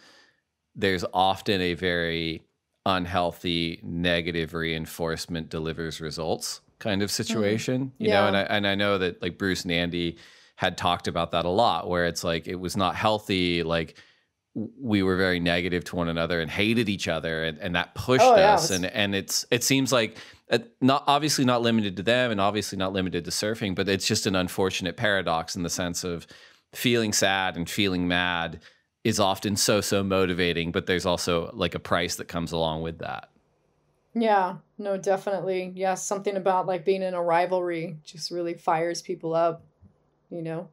There's often a very unhealthy negative reinforcement delivers results kind of situation, you know, and I know that like Bruce and Andy had talked about that a lot, where it's like it was not healthy, like we were very negative to one another and hated each other, and that pushed us. And it seems like not obviously not limited to them and obviously not limited to surfing, but it's just an unfortunate paradox in the sense of feeling sad and feeling mad is often so motivating, but there's also like a price that comes along with that. Yeah, no, definitely. Yeah, something about like being in a rivalry just really fires people up, you know.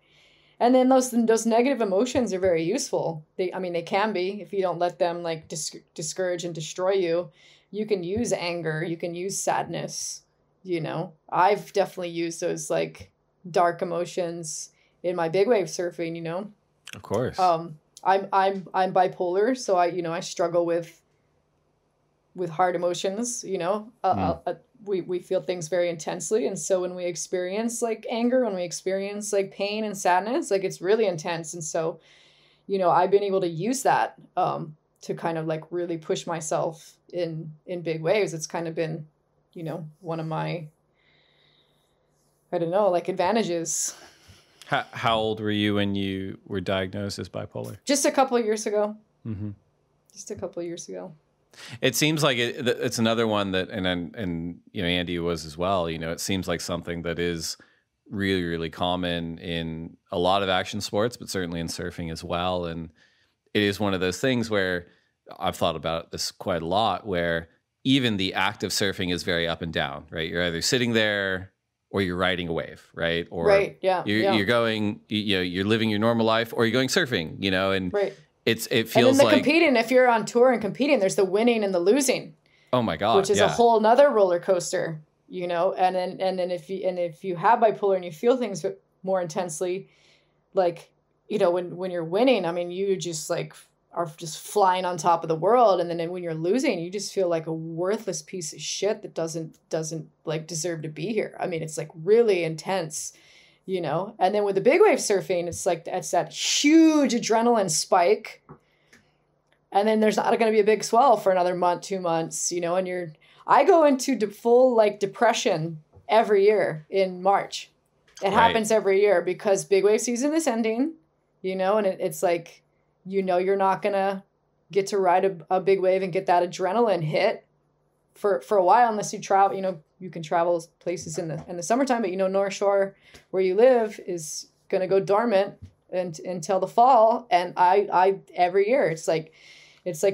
And then those negative emotions are very useful. They can be if you don't let them like discourage and destroy you. You can use anger, you can use sadness, you know. I've definitely used those like dark emotions in my big wave surfing, you know. Of course. I'm bipolar, so I struggle with hard emotions, you know. We feel things very intensely, and so when we experience like anger, when we experience like pain and sadness, like it's really intense. And so, you know, I've been able to use that to kind of like really push myself in big waves. It's kind of been, you know, one of my, I don't know, like advantages. How old were you when you were diagnosed as bipolar? Just a couple of years ago. Mm-hmm. Just a couple of years ago. It seems like it's another one that, and you know, Andy was as well. You know, it seems like something that is really, really common in a lot of action sports, but certainly in surfing as well. And it is one of those things where I've thought about this quite a lot, where even the act of surfing is very up and down, right? You're either sitting there or you're riding a wave, right? Or right, yeah, you're going, you know, you're living your normal life, or you're going surfing, you know, and right. It feels and then the like competing. If you're on tour and competing, there's the winning and the losing. Oh my God, which is a whole nother roller coaster, you know. And then if you have bipolar and you feel things more intensely, like, you know, when you're winning, I mean, you just like are just flying on top of the world, and then when you're losing, you just feel like a worthless piece of shit that doesn't like deserve to be here. I mean, it's like really intense. You know, and then with the big wave surfing, it's like it's that huge adrenaline spike, and then there's not going to be a big swell for another month, 2 months, you know. And I go into full like depression every year in March. It happens every year because big wave season is ending, you know, and it's like, you know, you're not gonna get to ride a big wave and get that adrenaline hit for a while unless you travel. You know, you can travel places in the summertime, but you know, North Shore where you live is going to go dormant until the fall. And I every year it's like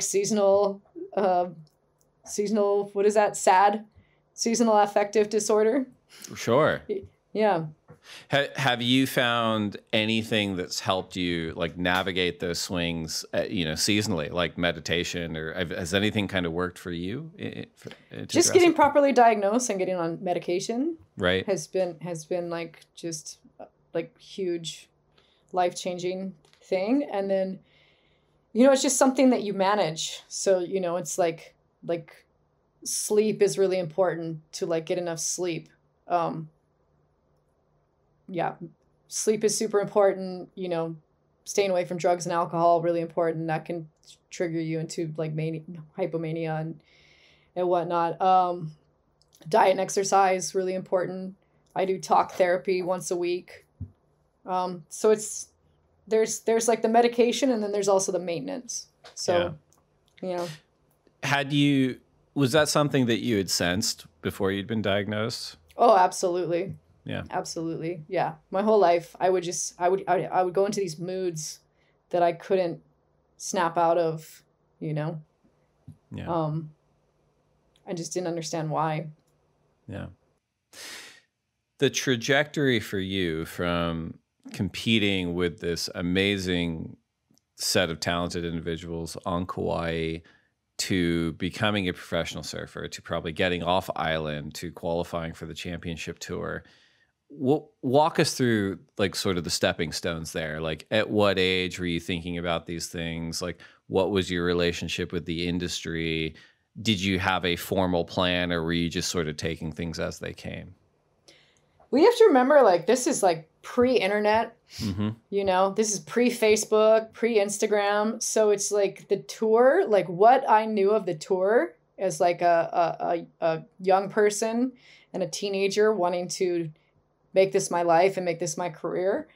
seasonal, what is that? Seasonal affective disorder. Sure. Yeah. Have you found anything that's helped you like navigate those swings, you know, seasonally, like meditation, or has anything kind of worked for you? Just getting properly diagnosed and getting on medication, right, has been like just like huge, life-changing thing. And then, you know, it's just something that you manage. So, you know, it's like sleep is really important to like get enough sleep. Yeah, sleep is super important, you know, staying away from drugs and alcohol, really important. That can trigger you into like hypomania and whatnot. Diet and exercise, really important. I do talk therapy once a week. So there's like the medication, and then there's also the maintenance. So, yeah. Was that something that you had sensed before you'd been diagnosed? Oh, absolutely. Yeah. Absolutely. Yeah. My whole life, I would go into these moods that I couldn't snap out of, you know, Yeah. I just didn't understand why. Yeah. The trajectory for you from competing with this amazing set of talented individuals on Kauai to becoming a professional surfer, to probably getting off island, to qualifying for the championship tour. Walk us through like sort of the stepping stones there. Like at what age were you thinking about these things? Like what was your relationship with the industry? Did you have a formal plan, or were you just sort of taking things as they came? We have to remember, like, this is like pre-internet, you know, this is pre-Facebook, pre-Instagram. So it's like the tour, like what I knew of the tour as like a young person and a teenager wanting to make this my life and make this my career.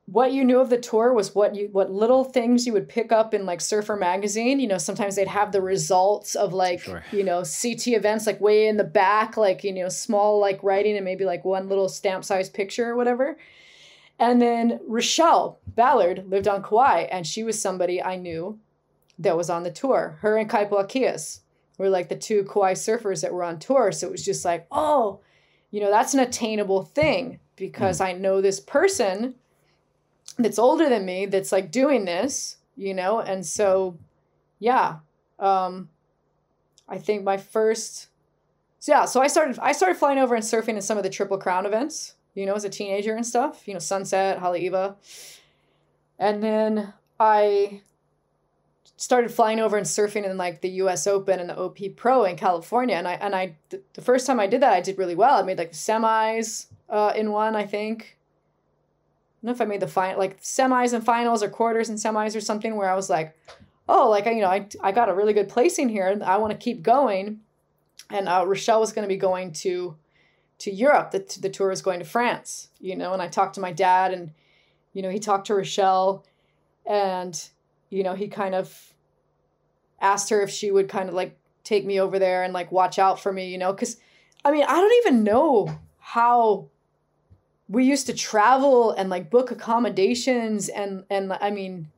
What you knew of the tour was what little things you would pick up in like Surfer magazine. You know, sometimes they'd have the results of like, you know, CT events, like way in the back, like, you know, small, like writing and maybe like one little stamp sized picture or whatever. And then Rochelle Ballard lived on Kauai, and she was somebody I knew that was on the tour. Her and Kaipuakias were like the two Kauai surfers that were on tour. So it was just like, oh, you know, that's an attainable thing because I know this person that's older than me that's like doing this, you know? And so, yeah, I think my first, so I started flying over and surfing in some of the Triple Crown events, you know, as a teenager and stuff, you know, Sunset, Haleiwa. And then I started flying over and surfing in like the US Open and the OP Pro in California. And the first time I did that, I did really well. I made like the semis in one, I think. I don't know if I made the final, like semis and finals or quarters and semis or something, where I was like, oh, like, you know, I got a really good placing here and I want to keep going. And Rochelle was going to be going to Europe. The tour was going to France, you know, and I talked to my dad and, you know, he talked to Rochelle and, you know, he kind of asked her if she would kind of like take me over there and like watch out for me, you know, because I mean, I don't even know how we used to travel and like book accommodations and I mean,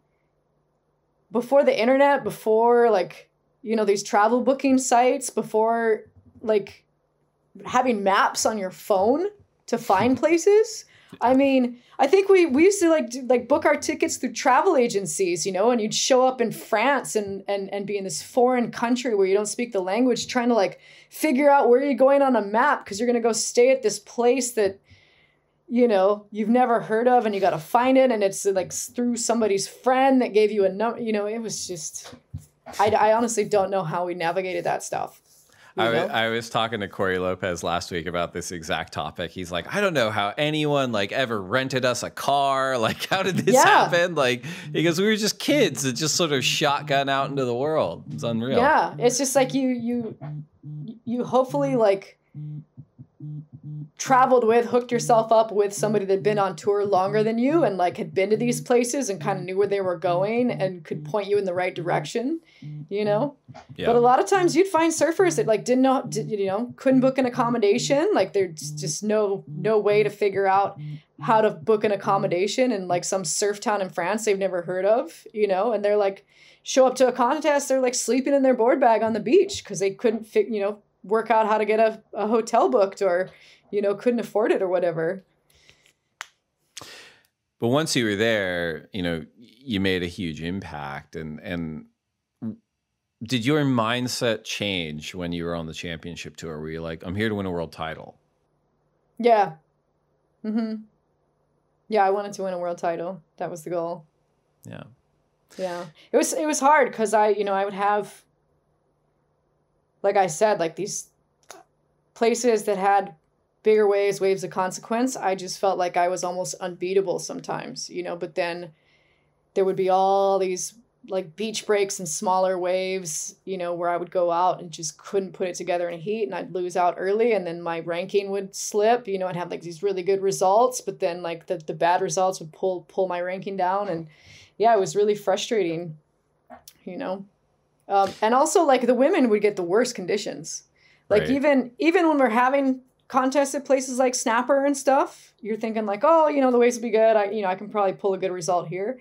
before the internet, before like, you know, these travel booking sites, before like having maps on your phone to find places. I mean, I think we used to like book our tickets through travel agencies, you know, and you'd show up in France and be in this foreign country where you don't speak the language, trying to like figure out where you're going on a map because you're going to go stay at this place that, you know, you've never heard of, and you got to find it. And it's like through somebody's friend that gave you a number, you know, it was just, I honestly don't know how we navigated that stuff. I was talking to Corey Lopez last week about this exact topic. He's like, I don't know how anyone like ever rented us a car. Like, how did this happen? Like, because we were just kids that just sort of shotgun out into the world. It's unreal. Yeah. It's just like you hopefully like hooked yourself up with somebody that'd been on tour longer than you and like had been to these places and kind of knew where they were going and could point you in the right direction, you know? Yeah. But a lot of times you'd find surfers that like didn't know, you know, couldn't book an accommodation. Like there's just no way to figure out how to book an accommodation in like some surf town in France they've never heard of, you know? And they're like, show up to a contest, they're like sleeping in their board bag on the beach because they couldn't work out how to get a hotel booked or, you know, couldn't afford it or whatever. But once you were there, you know, you made a huge impact. And did your mindset change when you were on the championship tour? Were you like, I'm here to win a world title? Yeah. Yeah, I wanted to win a world title. That was the goal. Yeah. Yeah. It was hard because I would have, like I said, like these places that had bigger waves of consequence. I just felt like I was almost unbeatable sometimes, you know, but then there would be all these like beach breaks and smaller waves, you know, where I would go out and just couldn't put it together in a heat and I'd lose out early and then my ranking would slip, you know, I'd have like these really good results, but then like the bad results would pull my ranking down. And yeah, it was really frustrating, you know. And also like the women would get the worst conditions. Like even when we're having contests at places like Snapper and stuff, you're thinking like, oh, you know, the waves will be good. I can probably pull a good result here.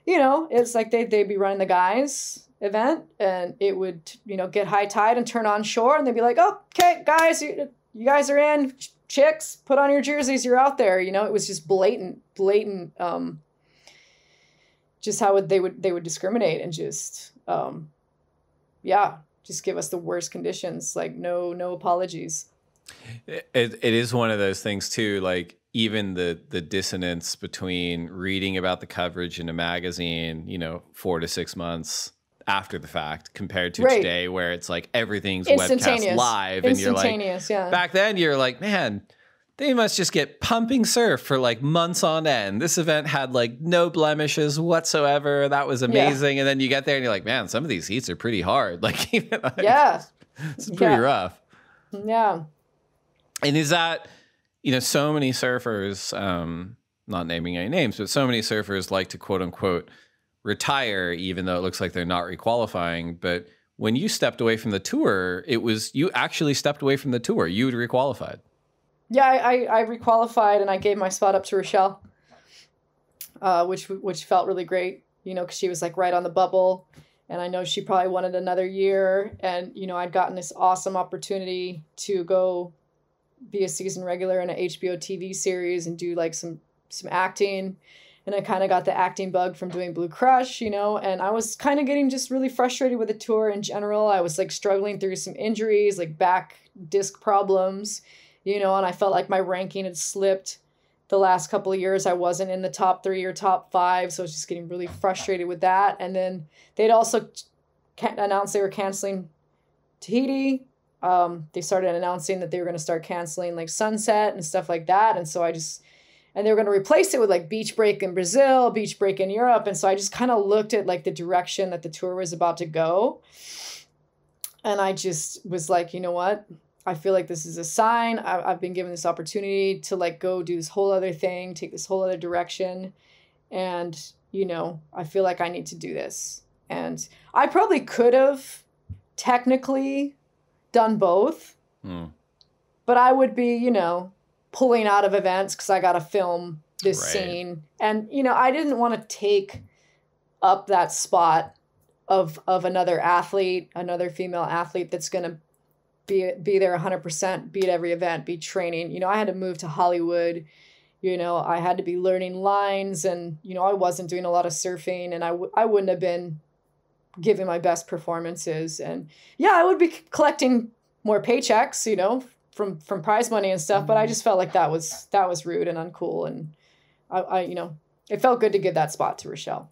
you know, it's like they'd be running the guys event, and it would, you know, get high tide and turn on shore, and they'd be like, oh, okay, guys, you guys are in. Chicks, put on your jerseys, you're out there. You know, it was just blatant, just how they would discriminate and just, just give us the worst conditions, like no apologies. It is one of those things too, like even the dissonance between reading about the coverage in a magazine, you know, 4 to 6 months after the fact compared to today, where it's like everything's webcast live, and you're like, back then you're like, man, they must just get pumping surf for like months on end. This event had like no blemishes whatsoever. That was amazing. And then you get there and you're like, man, some of these heats are pretty hard. Like, it's pretty rough. Yeah. And is that, you know, so many surfers, not naming any names, but so many surfers like to quote unquote retire, even though it looks like they're not requalifying. But when you stepped away from the tour, you actually stepped away from the tour. You had requalified. Yeah, I requalified, and I gave my spot up to Rochelle, which felt really great, you know, because she was like right on the bubble, and I know she probably wanted another year, and, you know, I'd gotten this awesome opportunity to go be a season regular in an HBO TV series and do like some acting. And I kind of got the acting bug from doing Blue Crush, you know, and I was kind of getting just really frustrated with the tour in general. I was like struggling through some injuries, like back disc problems, you know, and I felt like my ranking had slipped the last couple of years. I wasn't in the top 3 or top 5. So I was just getting really frustrated with that. And then they'd also announced they were canceling Tahiti. They started announcing that they were going to start canceling like Sunset and stuff like that. And so and they were going to replace it with like beach break in Brazil, beach break in Europe. And so I just kind of looked at like the direction that the tour was about to go. And I just was like, you know what? I feel like this is a sign. I've been given this opportunity to like go do this whole other thing, take this whole other direction. And, you know, I feel like I need to do this. And I probably could have technically done both, but I would be, you know, pulling out of events because I got to film this scene. And, you know, I didn't want to take up that spot of another athlete, another female athlete that's going to be there 100%, be at every event, be training. You know, I had to move to Hollywood. You know, I had to be learning lines, and, you know, I wasn't doing a lot of surfing, and I wouldn't have been giving my best performances. And yeah, I would be collecting more paychecks, you know, from prize money and stuff, but I just felt like that was rude and uncool. And I you know, it felt good to give that spot to Rochelle.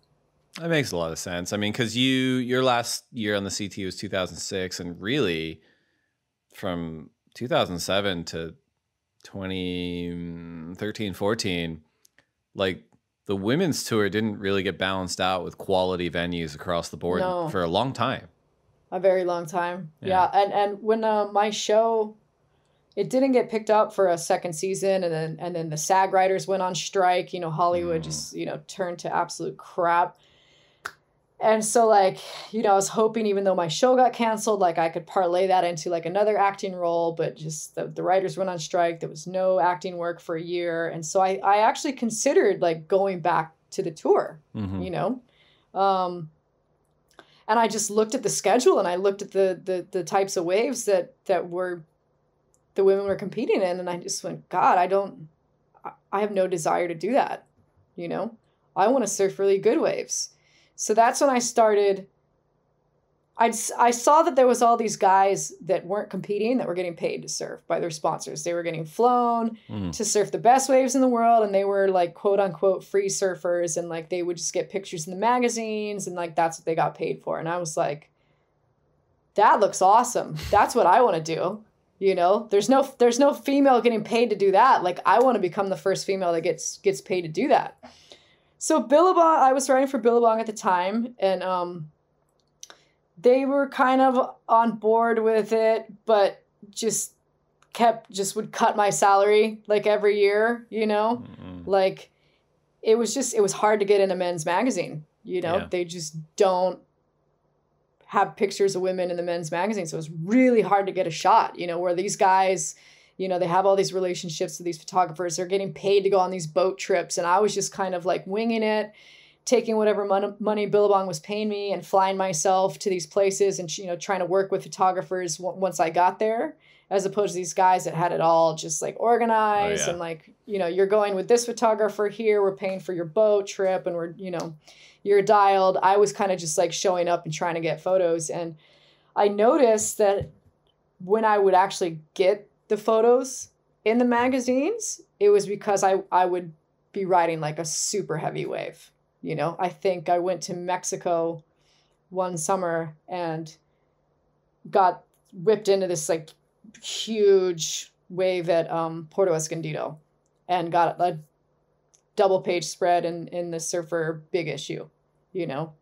That makes a lot of sense. I mean, because your last year on the CT was 2006, and really from 2007 to 2013, 14, like the women's tour didn't really get balanced out with quality venues across the board for a long time. A very long time. Yeah. And when my show, it didn't get picked up for a second season, and then the SAG writers went on strike, you know, Hollywood just, you know, turned to absolute crap. And so, like, you know, I was hoping, even though my show got canceled, like I could parlay that into like another acting role, but just the writers went on strike. There was no acting work for a year. And so I actually considered like going back to the tour, you know? And I just looked at the schedule, and I looked at the types of waves that were the women were competing in. And I just went, God, I have no desire to do that. You know, I want to surf really good waves. So that's when I started. I saw that there was all these guys that weren't competing that were getting paid to surf by their sponsors. They were getting flown to surf the best waves in the world, and they were like quote unquote free surfers, and like they would just get pictures in the magazines, and like that's what they got paid for. And I was like, that looks awesome. That's what I want to do. You know, there's no female getting paid to do that. Like, I want to become the first female that gets paid to do that. So Billabong, I was writing for Billabong at the time, and they were kind of on board with it, but just would cut my salary like every year, you know? Like, it was hard to get in a men's magazine, you know? They just don't have pictures of women in the men's magazine. So it was really hard to get a shot, you know, where these guys, you know, they have all these relationships with these photographers. They're getting paid to go on these boat trips. And I was just kind of like winging it. taking whatever money Billabong was paying me and flying myself to these places and, you know, trying to work with photographers once I got there, as opposed to these guys that had it all just like organized and like, you know, you're going with this photographer here, we're paying for your boat trip and we're, you know, you're dialed. I was kind of just like showing up and trying to get photos. And I noticed that when I would actually get the photos in the magazines, it was because I would be riding like a super heavy wave. You know, I think I went to Mexico one summer and got whipped into this like huge wave at Puerto Escondido and got a double page spread in the Surfer big issue, you know?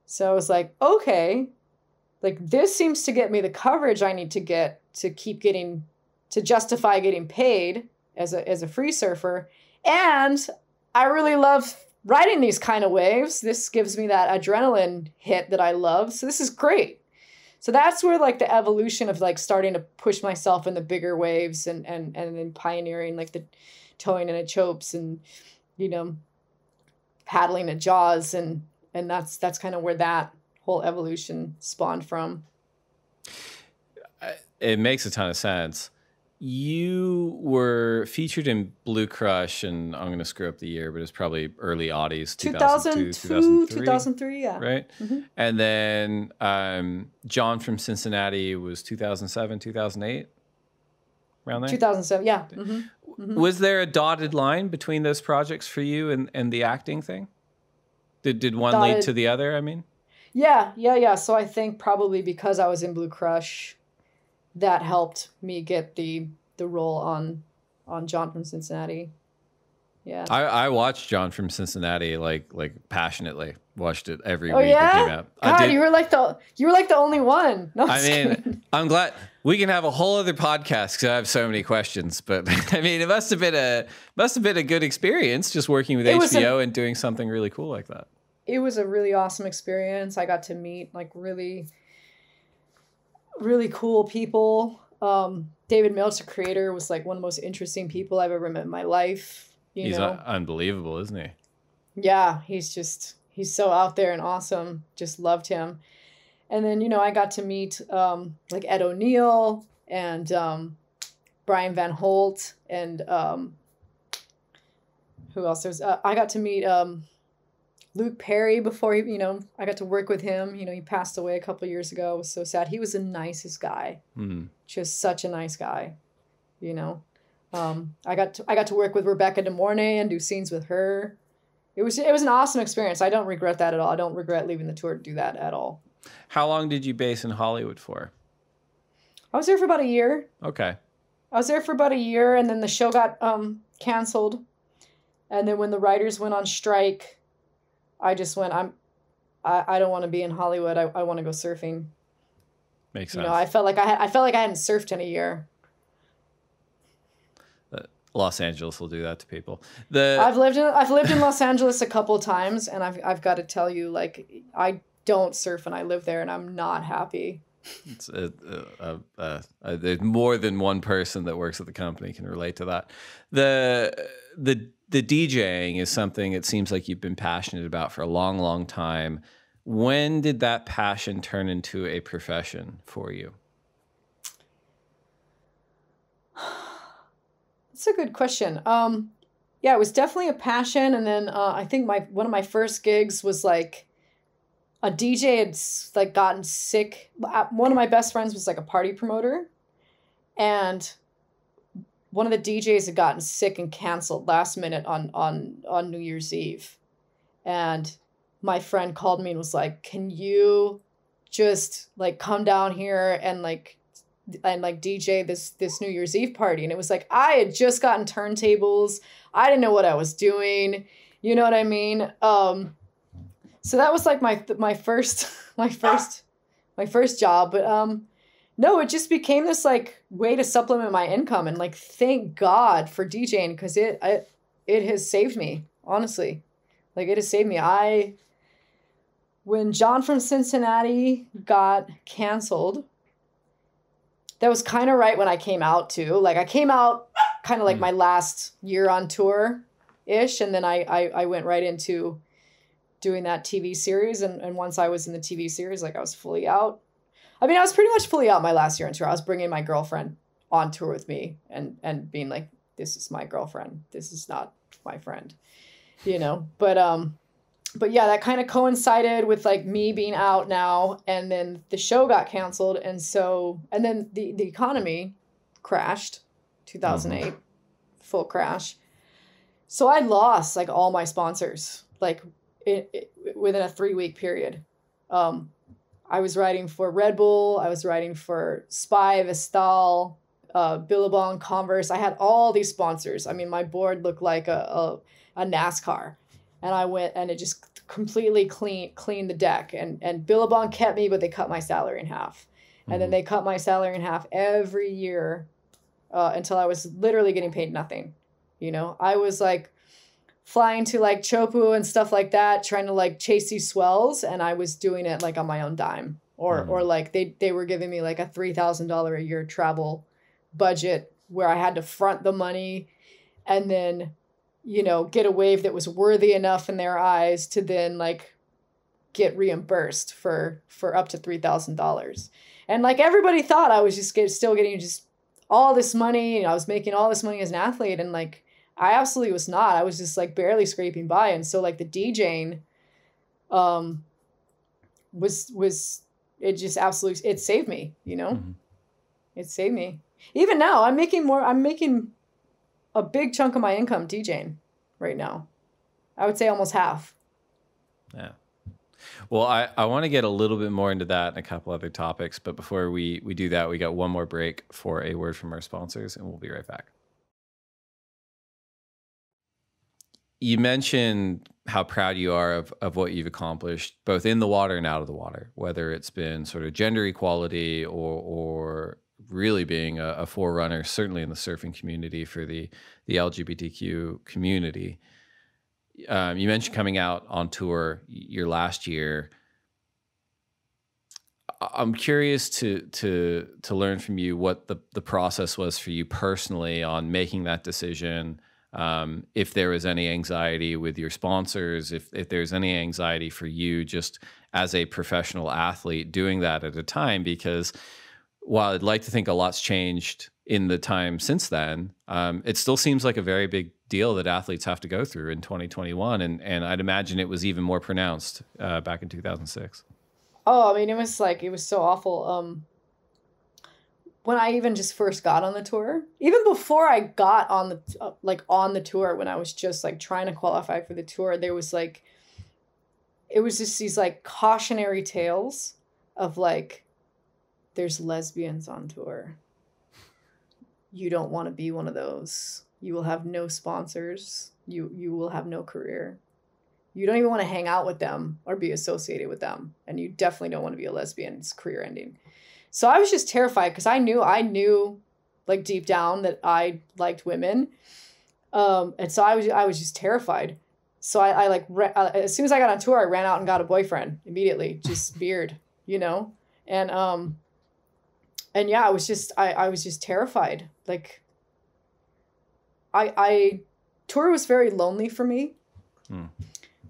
So I was like, okay, like this seems to get me the coverage I need to get to keep getting, to justify getting paid as a free surfer. And I really love riding these kind of waves. This gives me that adrenaline hit that I love. So this is great. So that's where like the evolution of like starting to push myself in the bigger waves and then pioneering like the towing and a chopes and, you know, paddling at jaws. And that's kind of where that whole evolution spawned from. It makes a ton of sense. You were featured in Blue Crush, and I'm going to screw up the year, but it's probably early aughties, 2002, 2003, yeah. Right? Mm-hmm. And then John from Cincinnati was 2007, 2008, around there? 2007, yeah. Mm-hmm. Mm-hmm. Was there a dotted line between those projects for you and the acting thing? Did one lead to the other, I mean? Yeah. So I think probably because I was in Blue Crush, that helped me get the role on John from Cincinnati. Yeah. I watched John from Cincinnati like passionately. Watched it every week yeah? it came out. God, you were like the only one. No, I mean, I'm glad we can have a whole other podcast because I have so many questions. But I mean, it must have been a good experience just working with HBO and doing something really cool like that. It was a really awesome experience. I got to meet like really, really cool people. David Milch, the creator, was like one of the most interesting people I've ever met in my life. He's unbelievable, isn't he? Yeah, he's so out there and awesome. Just loved him. And then, you know, I got to meet like Ed O'Neill and Brian Van Holt and who else? I got to meet Luke Perry before he, you know, I got to work with him. You know, he passed away a couple of years ago. It was so sad. He was the nicest guy. Just such a nice guy, you know. I got to work with Rebecca De Mornay and do scenes with her. It was an awesome experience. I don't regret that at all. I don't regret leaving the tour to do that at all. How long did you base in Hollywood for? I was there for about a year. Okay. I was there for about a year, and then the show got canceled. And then when the writers went on strike, I just went, I don't want to be in Hollywood. I want to go surfing. Makes sense. You know, I felt like I hadn't surfed in a year. Los Angeles will do that to people. I've lived in Los Angeles a couple of times, and I've got to tell you, like, I don't surf and I live there, and I'm not happy. It's there's more than one person that works at the company can relate to that. The DJing is something it seems like you've been passionate about for a long, long time. When did that passion turn into a profession for you? That's a good question. Yeah, it was definitely a passion. And then I think one of my first gigs was like a DJ had like gotten sick. One of my best friends was like a party promoter, and one of the DJs had gotten sick and canceled last minute on New Year's Eve. And my friend called me and was like, "Can you just like come down here and DJ this New Year's Eve party?" And it was like, I had just gotten turntables. I didn't know what I was doing. You know what I mean? So that was like my first job. But no, it just became this like way to supplement my income, and like thank God for DJing, because it has saved me, honestly. Like it has saved me. When John from Cincinnati got canceled, that was kind of right when I came out too. Like I came out kind of like my last year on tour ish. And then I went right into doing that TV series. And once I was in the TV series, like I was fully out. I mean, I was pretty much fully out my last year on tour. I was bringing my girlfriend on tour with me and being like, this is my girlfriend. This is not my friend, you know? But yeah, that kind of coincided with like me being out now, and then the show got canceled. And then the economy crashed, 2008, full crash. So I lost like all my sponsors, like within a 3-week period. I was writing for Red Bull. I was writing for Spy, Vestal, Billabong, Converse. I had all these sponsors. I mean, my board looked like a NASCAR. And I went and it just completely cleaned the deck. And Billabong kept me, but they cut my salary in half. And then they cut my salary in half every year until I was literally getting paid nothing. You know, I was like flying to like Chopu and stuff like that, trying to like chase these swells. And I was doing it like on my own dime. Or like they were giving me like a $3,000 a year travel budget where I had to front the money and then, you know, get a wave that was worthy enough in their eyes to then like get reimbursed for up to $3,000. And like everybody thought I was just still getting just all this money. I was making all this money as an athlete, and like I absolutely was not. I was just like barely scraping by. And so like the DJing was it just absolutely, it saved me, you know? It saved me. Even now I'm making a big chunk of my income DJing right now. I would say almost half. Yeah. Well, I want to get a little bit more into that and a couple other topics. But before we do that, we got one more break for a word from our sponsors, and we'll be right back. You mentioned how proud you are of what you've accomplished, both in the water and out of the water, whether it's been sort of gender equality or really being a forerunner, certainly in the surfing community for the LGBTQ community. You mentioned coming out on tour your last year. I'm curious to learn from you what the process was for you personally on making that decision. If there was any anxiety with your sponsors, if there's any anxiety for you just as a professional athlete doing that at a time, because while I'd like to think a lot's changed in the time since then, it still seems like a very big deal that athletes have to go through in 2021. And I'd imagine it was even more pronounced back in 2006. Oh, I mean, it was so awful. When I even just first got on the tour, even before I got on the tour, when I was just like trying to qualify for the tour, there was like, it was just these like cautionary tales of like, there's lesbians on tour. You don't want to be one of those. You will have no sponsors. You will have no career. You don't even want to hang out with them or be associated with them. And you definitely don't want to be a lesbian. It's career ending. So I was just terrified because I knew like deep down that I liked women. And so I was just terrified. So I as soon as I got on tour, I ran out and got a boyfriend immediately, just beard, you know? And yeah, I was just terrified. Like tour was very lonely for me.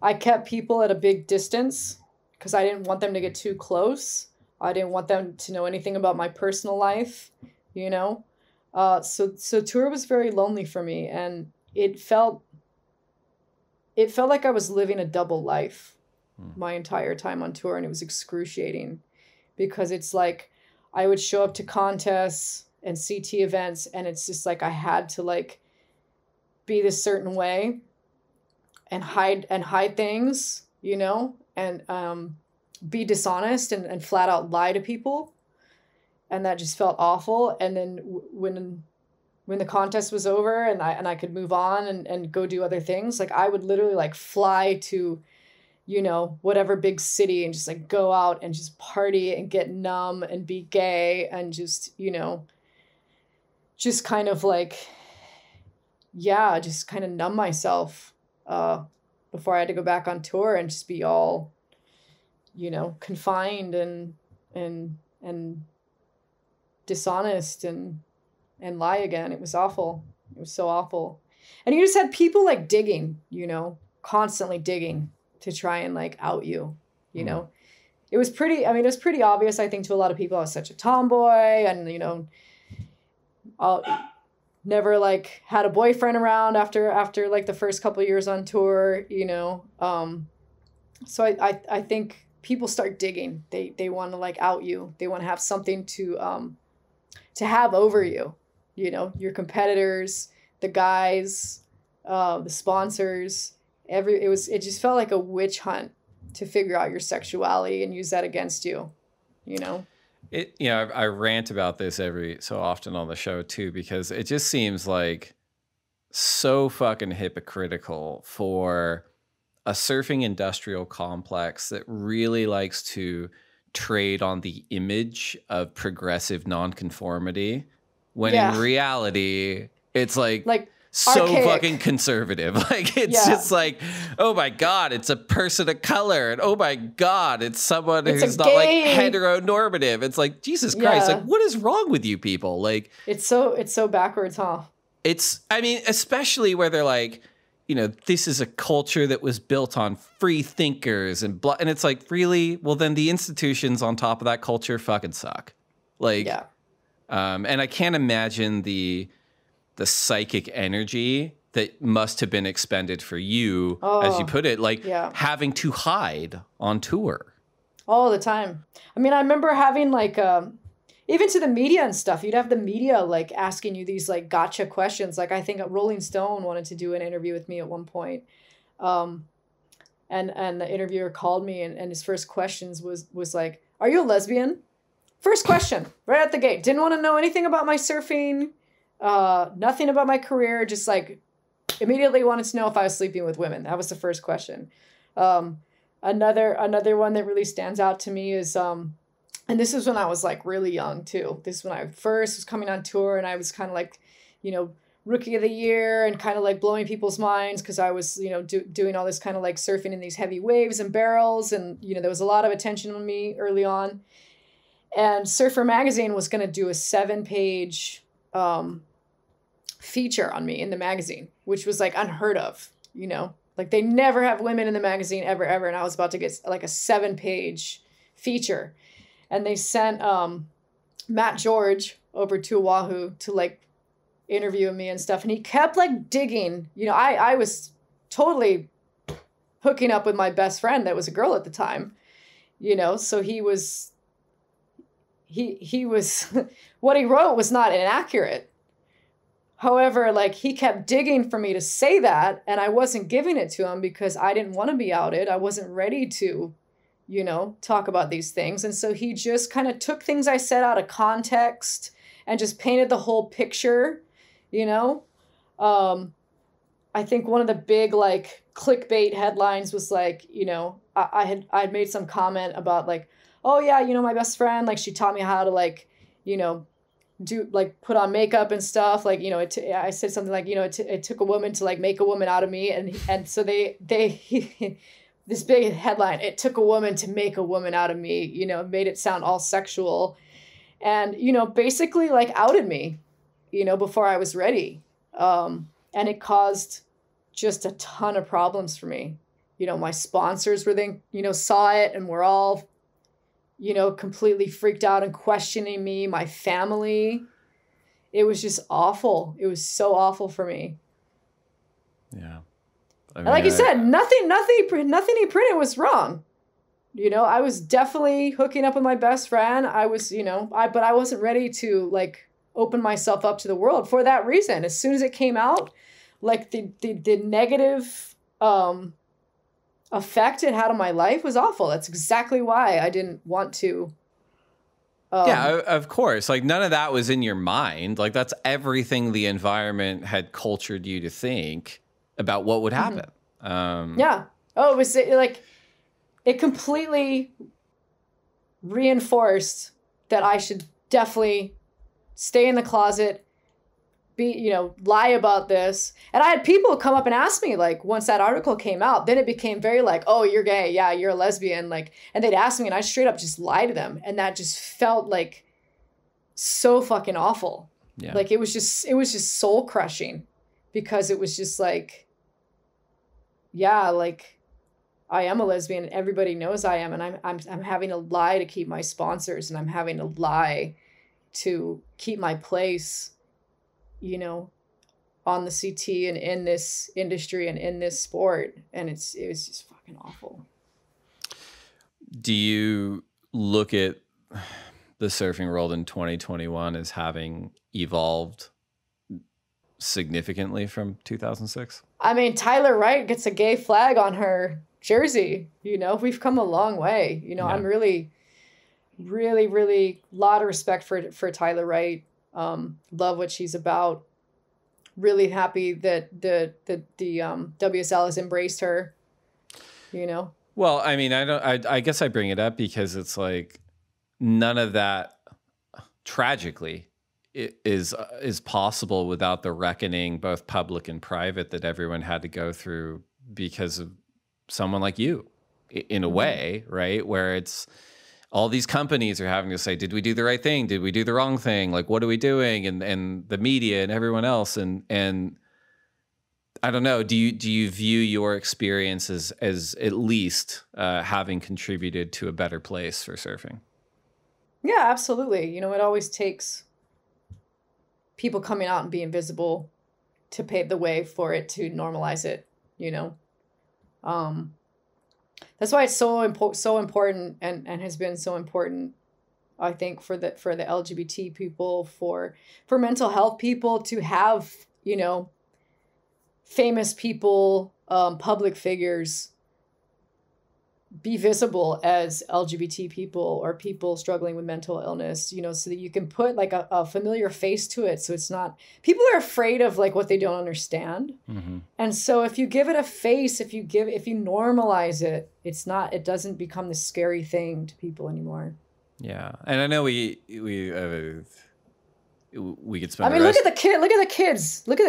I kept people at a big distance because I didn't want them to get too close. I didn't want them to know anything about my personal life, you know? So tour was very lonely for me, and it felt like I was living a double life my entire time on tour, and it was excruciating because it's like I would show up to contests and CT events, and it's just like I had to like be this certain way and hide things, you know, and be dishonest and flat out lie to people. And that just felt awful. And then when the contest was over and I could move on and go do other things, like I would literally like fly to, you know, whatever big city and just like go out and just party and get numb and be gay and just, you know, just kind of like, yeah, just kind of numb myself before I had to go back on tour and just be all, you know, confined and dishonest and lie again. It was awful. It was so awful. And you just had people like digging, you know, constantly digging to try and like out you, you know. It was pretty obvious, I think, to a lot of people I was such a tomboy, and, you know, I'll never like had a boyfriend around after like the first couple of years on tour, you know. So I think people start digging. They want to like out you. They want to have something to have over you, you know, your competitors, the guys, the sponsors, it just felt like a witch hunt to figure out your sexuality and use that against you, you know? I rant about this every so often on the show too, because it just seems like so fucking hypocritical for a surfing industrial complex that really likes to trade on the image of progressive nonconformity, when in reality, it's like so archaic. Fucking conservative. Like, it's just like, oh my God, it's a person of color. And oh my God, it's someone who's not like heteronormative. It's like, Jesus Christ, like, what is wrong with you people? Like, it's so backwards, huh? I mean, especially where they're like, you know, this is a culture that was built on free thinkers and blah. And it's like, really? Well, then the institutions on top of that culture fucking suck. Like, and I can't imagine the psychic energy that must have been expended for you, as you put it, like having to hide on tour. All the time. I mean, I remember having like, even to the media and stuff, you'd have the media like asking you these like gotcha questions. Like, I think Rolling Stone wanted to do an interview with me at one point. And the interviewer called me and his first questions was like, are you a lesbian? First question, right at the gate. Didn't want to know anything about my surfing. Nothing about my career, just like immediately wanted to know if I was sleeping with women. That was the first question. Another one that really stands out to me is, and this is when I was like really young too. This is when I first was coming on tour, and I was kind of like, you know, rookie of the year and kind of like blowing people's minds because I was, you know, doing all this kind of like surfing in these heavy waves and barrels. And, you know, there was a lot of attention on me early on. And Surfer Magazine was going to do a 7-page feature on me in the magazine, which was like unheard of, you know, like they never have women in the magazine ever. And I was about to get like a 7-page feature, and they sent Matt George over to Oahu to like interview me and stuff. And he kept like digging, you know, I was totally hooking up with my best friend that was a girl at the time, you know, so he was what he wrote was not inaccurate. However, like he kept digging for me to say that, and I wasn't giving it to him because I didn't want to be outed. I wasn't ready to, you know, talk about these things. And so he just kind of took things I said out of context and just painted the whole picture, you know. I think one of the big like clickbait headlines was like, you know, I had made some comment about like, oh yeah, you know, my best friend, like she taught me how to like, you know, do like put on makeup and stuff, like, you know, I said something like, you know, it took a woman to like make a woman out of me, and so they this big headline, it took a woman to make a woman out of me, you know, made it sound all sexual, and, you know, basically like outed me, you know, before I was ready, and it caused just a ton of problems for me. You know, my sponsors saw it and were all, you know, completely freaked out and questioning me, my family. It was just awful. It was so awful for me. Yeah. I mean, and like you said, nothing he printed was wrong. You know, I was definitely hooking up with my best friend. I was, you know, but I wasn't ready to like open myself up to the world for that reason. As soon as it came out, like the negative, effect it had on my life was awful. That's exactly why I didn't want to. Yeah, of course. Like none of that was in your mind. Like that's everything the environment had cultured you to think about what would happen. Yeah. Oh, it was like it completely reinforced that I should definitely stay in the closet, lie about this. And I had people come up and ask me, like, once that article came out, then it became very like, oh, you're gay. Yeah, you're a lesbian. Like, and they'd ask me and I straight up just lie to them. And that just felt like so fucking awful. Yeah. Like it was just soul crushing because it was just like, yeah, like I am a lesbian and everybody knows I am, and I'm having to lie to keep my sponsors, and I'm having to lie to keep my place, you know, on the CT and in this industry and in this sport. And it was just fucking awful. Do you look at the surfing world in 2021 as having evolved significantly from 2006? I mean, Tyler Wright gets a gay flag on her jersey. You know, we've come a long way. You know, I'm really, really lot of respect for Tyler Wright. Love what she's about. Really happy that the WSL has embraced her. You know. Well, I mean, I guess I bring it up because it's like none of that tragically is possible without the reckoning, both public and private, that everyone had to go through because of someone like you, in a way, right? Where it's all these companies are having to say, did we do the right thing? Did we do the wrong thing? Like, what are we doing? And the media and everyone else. And I don't know, do you view your experiences as at least having contributed to a better place for surfing? Yeah, absolutely. You know, it always takes people coming out and being visible to pave the way for it to normalize it, you know. That's why it's so important and has been so important, I think, for the LGBT people, for mental health people to have, you know, famous people, public figures be visible as LGBT people or people struggling with mental illness, you know, so that you can put like a familiar face to it. So it's not, people are afraid of like what they don't understand. Mm-hmm. And so if you give it a face, if you normalize it, it doesn't become this scary thing to people anymore. Yeah. And I know we could spend, I mean, look at the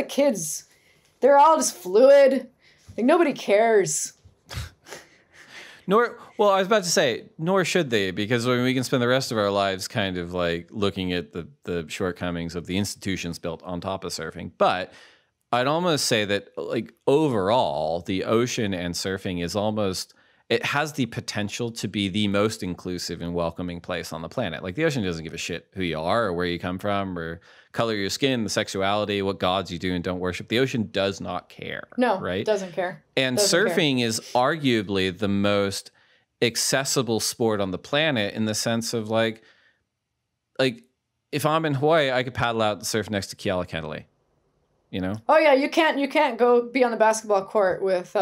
kids. They're all just fluid. Like nobody cares. I was about to say, nor should they, because we can spend the rest of our lives kind of like looking at the shortcomings of the institutions built on top of surfing. But I'd almost say that like overall, the ocean and surfing is almost, it has the potential to be the most inclusive and welcoming place on the planet. Like the ocean doesn't give a shit who you are or where you come from or color of your skin, the sexuality, what gods you do and don't worship. The ocean does not care. No, right? It doesn't care. And surfing is arguably the most accessible sport on the planet in the sense of like if I'm in Hawaii, I could paddle out and surf next to Keala Kennelly, you know? Oh yeah, you can't go be on the basketball court with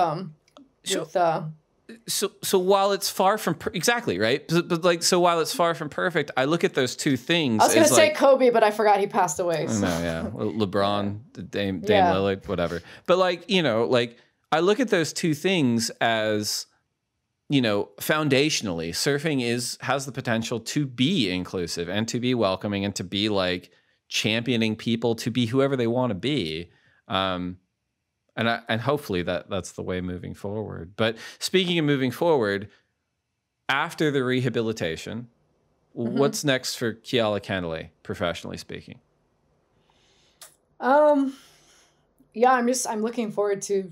So while it's far from exactly right, but like so while it's far from perfect, I look at those two things. I was gonna say Kobe, but I forgot he passed away. So. No, yeah, LeBron, Dame Lillard, whatever. But like you know, like I look at those two things as, you know, foundationally, surfing has the potential to be inclusive and to be welcoming and to be like championing people to be whoever they want to be. And hopefully that's the way moving forward. But speaking of moving forward, after the rehabilitation, what's next for Keala Kennelly, professionally speaking? Yeah, I'm looking forward to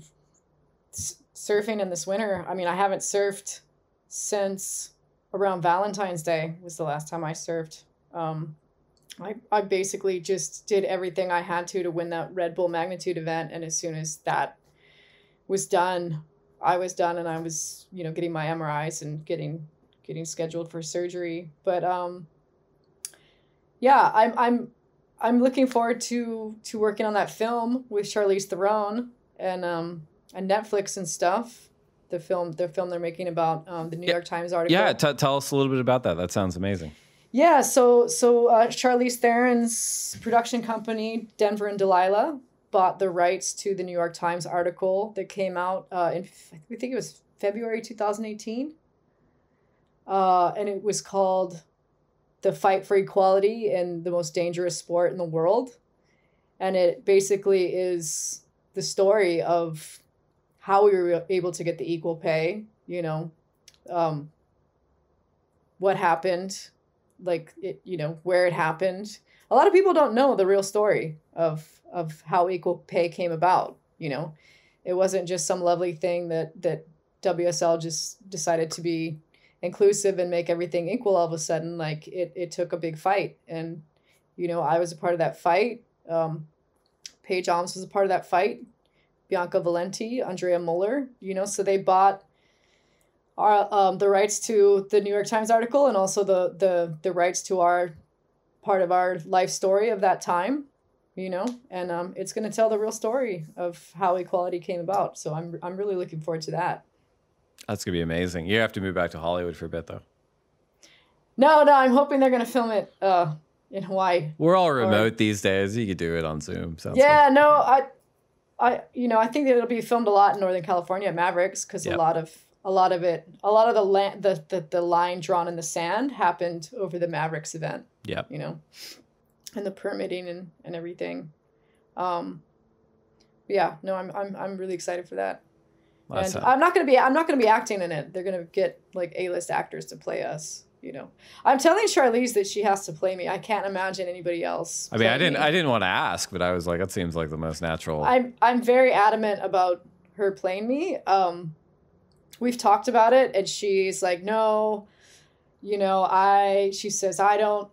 surfing in this winter. I mean, I haven't surfed since around Valentine's Day was the last time I surfed. I basically just did everything I had to win that Red Bull Magnitude event. And as soon as that was done, I was done and I was, you know, getting my MRIs and getting scheduled for surgery. But yeah, I'm looking forward to working on that film with Charlize Theron and Netflix and stuff. The film they're making about the New York Times article. Yeah, tell us a little bit about that. That sounds amazing. Yeah, so Charlize Theron's production company, Denver and Delilah, bought the rights to the New York Times article that came out I think it was February 2018. And it was called The Fight for Equality in the Most Dangerous Sport in the World. And it basically is the story of how we were able to get the equal pay, you know, what happened, like it, you know, where it happened. A lot of people don't know the real story of how equal pay came about. You know, it wasn't just some lovely thing that WSL just decided to be inclusive and make everything equal all of a sudden, like it took a big fight. And, you know, I was a part of that fight. Paige Alms was a part of that fight. Bianca Valenti, Andrea Muller, you know, so they bought our the rights to the New York Times article and also the rights to our part of our life story of that time, you know, and it's going to tell the real story of how equality came about. So I'm really looking forward to that. That's gonna be amazing. You have to move back to Hollywood for a bit though. No, I'm hoping they're going to film it in Hawaii. We're all remote these days. You could do it on Zoom. Sounds yeah, good. no, I you know, I think that it'll be filmed a lot in Northern California at Mavericks because Yep. a lot of the land, the line drawn in the sand happened over the Mavericks event. Yeah. You know, and the permitting and everything. Yeah, no, I'm really excited for that. And I'm not gonna be acting in it. They're gonna get like A-list actors to play us. You know, I'm telling Charlize that she has to play me. I can't imagine anybody else. I mean, I didn't want to ask, but I was like, that seems like the most natural. I'm very adamant about her playing me. We've talked about it, and she's like, no, you know, she says, I don't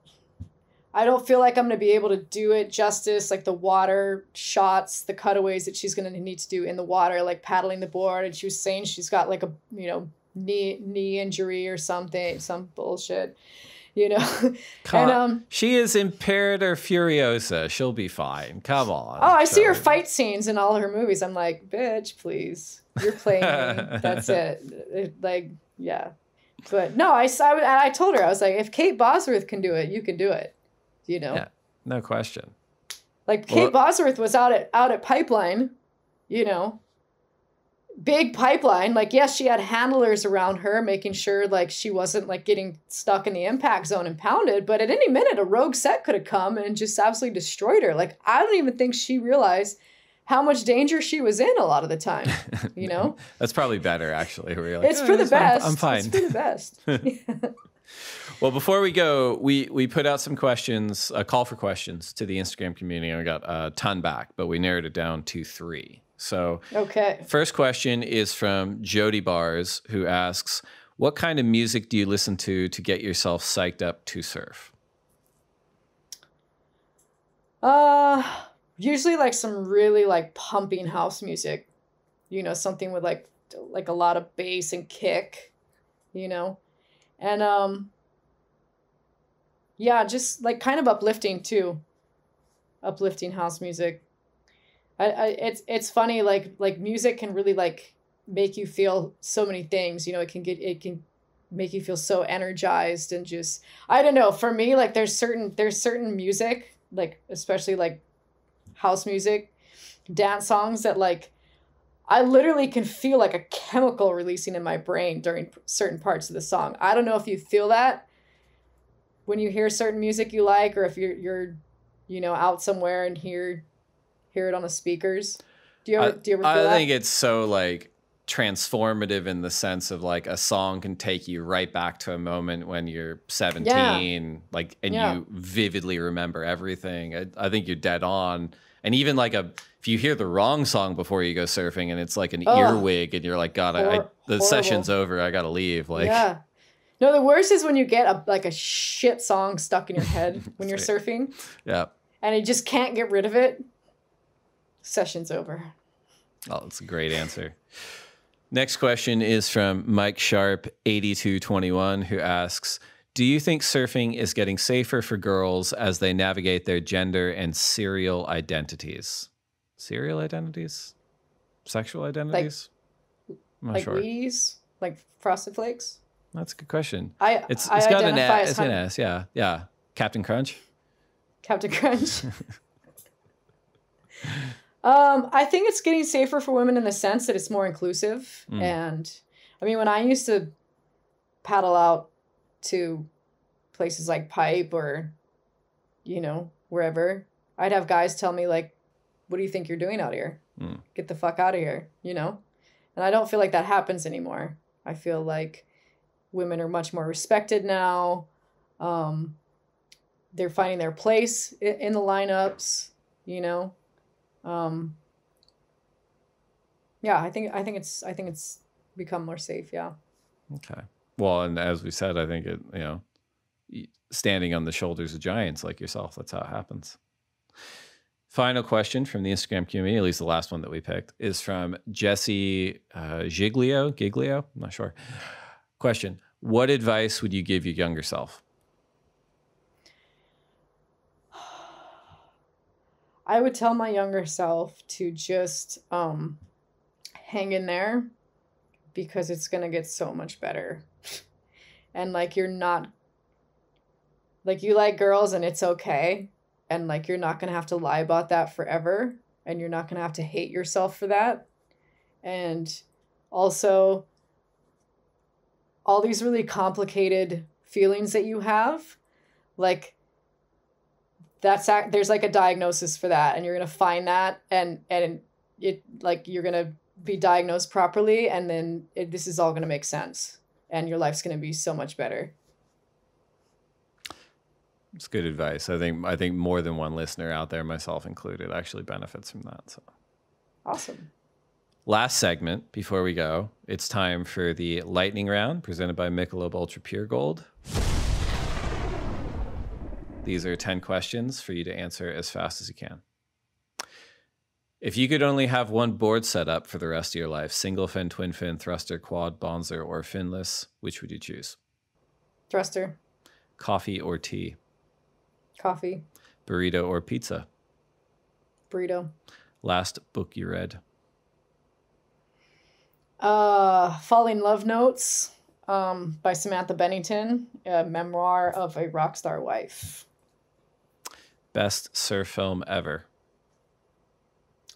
feel like I'm going to be able to do it justice. Like the water shots, the cutaways that she's going to need to do in the water, like paddling the board. And she was saying she's got like a, you know, knee injury or something, some bullshit, you know. And she is Imperator Furiosa. She'll be fine. Come on. Oh, I see her fight scenes in all her movies. I'm like, bitch, please. You're playing me. That's it. Like, yeah. But no, I told her, I was like, if Kate Bosworth can do it, you can do it. You know? Yeah, no question. Like Kate Bosworth was out at Pipeline, you know. Big Pipeline. Like, yes, she had handlers around her, making sure like she wasn't like getting stuck in the impact zone and pounded. But at any minute, a rogue set could have come and just absolutely destroyed her. Like, I don't even think she realized how much danger she was in a lot of the time, you know? That's probably better, actually. Where you're like, it's for the best. I'm fine. It's for the best. Well, before we go, we put out some questions, a call for questions to the Instagram community. I got a ton back, but we narrowed it down to 3. So, okay. First question is from Jody Bars, who asks, what kind of music do you listen to get yourself psyched up to surf? Usually like some really like pumping house music, you know, something with like a lot of bass and kick, you know, and yeah, just like kind of uplifting too, uplifting house music. It's funny, like music can really like make you feel so many things, you know. It can make you feel so energized and just, I don't know, for me, like there's certain music, like especially like house music, dance songs that like I literally can feel like a chemical releasing in my brain during certain parts of the song. I don't know if you feel that when you hear certain music you like, or if you're you know, out somewhere and hear it on the speakers. Do you ever feel that? I think it's so like transformative in the sense of like a song can take you right back to a moment when you're 17, like, and you vividly remember everything. I think you're dead on. And even like if you hear the wrong song before you go surfing and it's like an earwig and you're like, God, the session's over. I got to leave. Like, yeah. No, the worst is when you get a shit song stuck in your head when you're surfing. Yeah. And you just can't get rid of it. Session's over. Oh, that's a great answer. Next question is from Mike Sharp, 8221, who asks, do you think surfing is getting safer for girls as they navigate their gender and serial identities? Serial identities? Sexual identities? I'm not sure. Like Wheaties? Like Frosted Flakes? That's a good question. It's got an S. It's an S, yeah. Yeah. Captain Crunch? Captain Crunch. I think it's getting safer for women in the sense that it's more inclusive. And I mean, when I used to paddle out to places like Pipe or, you know, wherever, I'd have guys tell me like, what do you think you're doing out here? Get the fuck out of here, you know? And I don't feel like that happens anymore. I feel like women are much more respected now. They're finding their place in the lineups, you know? Yeah, I think it's become more safe. Yeah. Okay. Well, and as we said, I think standing on the shoulders of giants like yourself, that's how it happens. Final question from the Instagram community, at least the last one that we picked, is from Jesse Giglio. I'm not sure. Question: what advice would you give your younger self? I would tell my younger self to just hang in there, because it's going to get so much better. And like, you're not, like, you like girls and it's okay. And like, you're not going to have to lie about that forever. And you're not going to have to hate yourself for that. And also, all these really complicated feelings that you have, like, there's like a diagnosis for that, and you're going to find that, and it, like, you're going to be diagnosed properly, and then this is all going to make sense, and your life's going to be so much better. It's good advice. I think more than one listener out there, myself included, actually benefits from that. So awesome. Last segment before we go, it's time for the lightning round presented by Michelob Ultra Pure Gold. These are 10 questions for you to answer as fast as you can. If you could only have one board set up for the rest of your life, single fin, twin fin, thruster, quad, bonzer, or finless, which would you choose? Thruster. Coffee or tea? Coffee. Burrito or pizza? Burrito. Last book you read? Falling Love Notes by Samantha Bennington, a memoir of a rock star wife. Best surf film ever?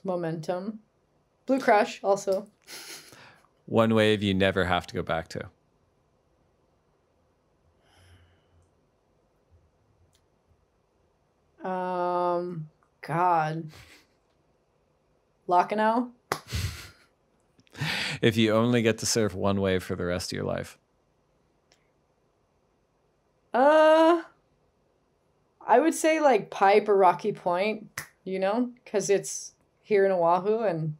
Momentum. Blue Crush, also. One wave you never have to go back to? God. Lacanau. If you only get to surf one wave for the rest of your life? I would say like Pipe or Rocky Point, because it's here in Oahu, and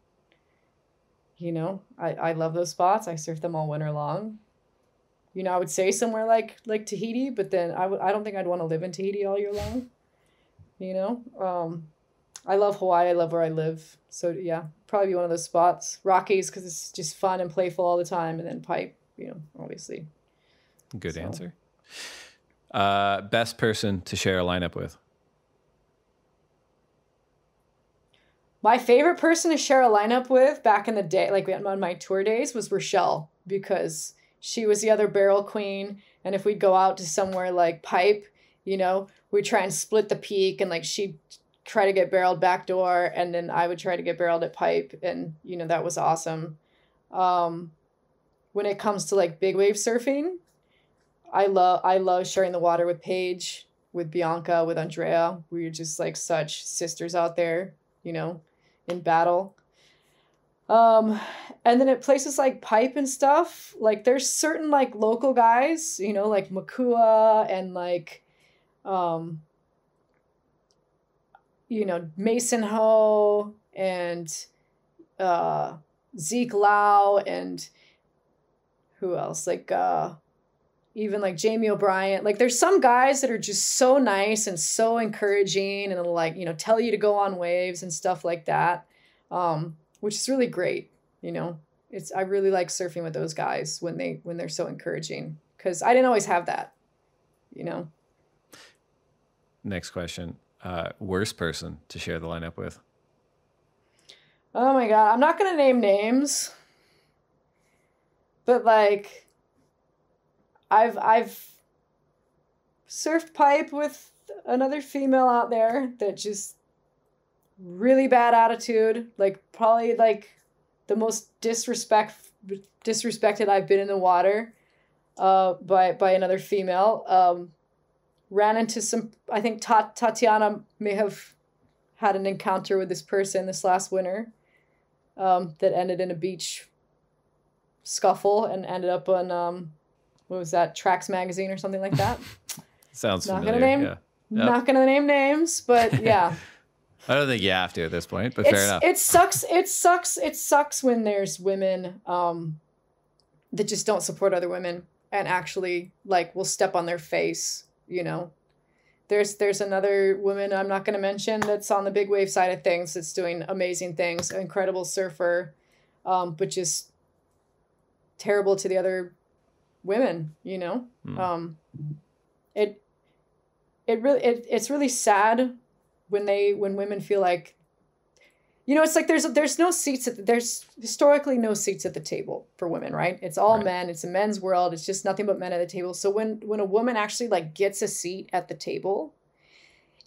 I love those spots. I surf them all winter long. I would say somewhere like Tahiti, but then I don't think I'd want to live in Tahiti all year long. I love Hawaii. I love where I live. So yeah, probably be one of those spots. Rockies, because it's just fun and playful all the time, and then Pipe, obviously. Good answer. Best person to share a lineup with? My favorite person to share a lineup with back in the day, like on my tour days, was Rochelle, because she was the other barrel queen. And if we'd go out to somewhere like Pipe, we'd try and split the peak, and like she'd try to get barreled backdoor, and then I would try to get barreled at Pipe, and that was awesome. When it comes to like big wave surfing, I love sharing the water with Paige, with Bianca, with Andrea. We're just like such sisters out there, in battle. And then at places like Pipe and stuff, like there's certain like local guys, like Makua and like, Mason Ho and Zeke Lau, and who else? Like even like Jamie O'Brien. Like there's some guys that are just so nice and so encouraging, and like, tell you to go on waves and stuff like that, which is really great. I really like surfing with those guys when they're so encouraging, because I didn't always have that. Next question. Worst person to share the lineup with? Oh my God. I'm not going to name names, but like I've surfed Pipe with another female out there that just really bad attitude, like probably like the most disrespected I've been in the water by another female. Ran into some, I think Tatiana may have had an encounter with this person this last winter that ended in a beach scuffle and ended up on, what was that, Trax magazine or something like that. Sounds not familiar. Gonna name, Not gonna name names, but yeah. I don't think you have to at this point, but fair enough. It sucks when there's women that just don't support other women and actually like will step on their face, you know. There's another woman I'm not going to mention that's on the big wave side of things that's doing amazing things, an incredible surfer, but just terrible to the other women, you know. It's really sad when women feel like, you know, it's like there's no seats there's historically no seats at the table for women, right? It's all men. It's a men's world. It's just nothing but men at the table. So when a woman actually like gets a seat at the table,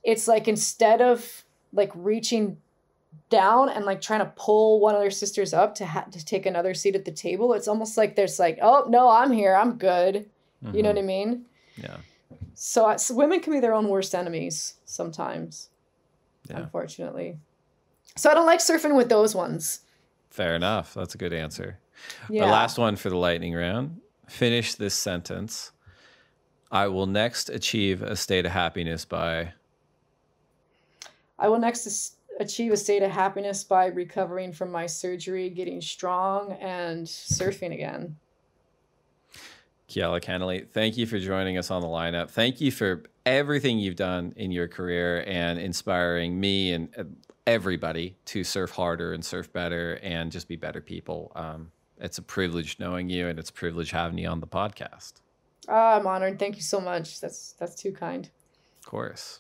it's like instead of like reaching down and like trying to pull one of their sisters up to take another seat at the table, it's almost like there's like, oh no, I'm here, I'm good. You know what I mean? Yeah. So women can be their own worst enemies sometimes, unfortunately. So I don't like surfing with those ones. Fair enough. That's a good answer. Yeah. The last one for the lightning round. Finish this sentence. I will next achieve a state of happiness by... I will next achieve a state of happiness by recovering from my surgery, getting strong, and surfing again. Keala Kennelly, thank you for joining us on the lineup. Thank you for everything you've done in your career and inspiring me and everybody to surf harder and surf better and just be better people. It's a privilege knowing you, and it's a privilege having you on the podcast. I'm honored. Thank you so much. That's too kind. Of course.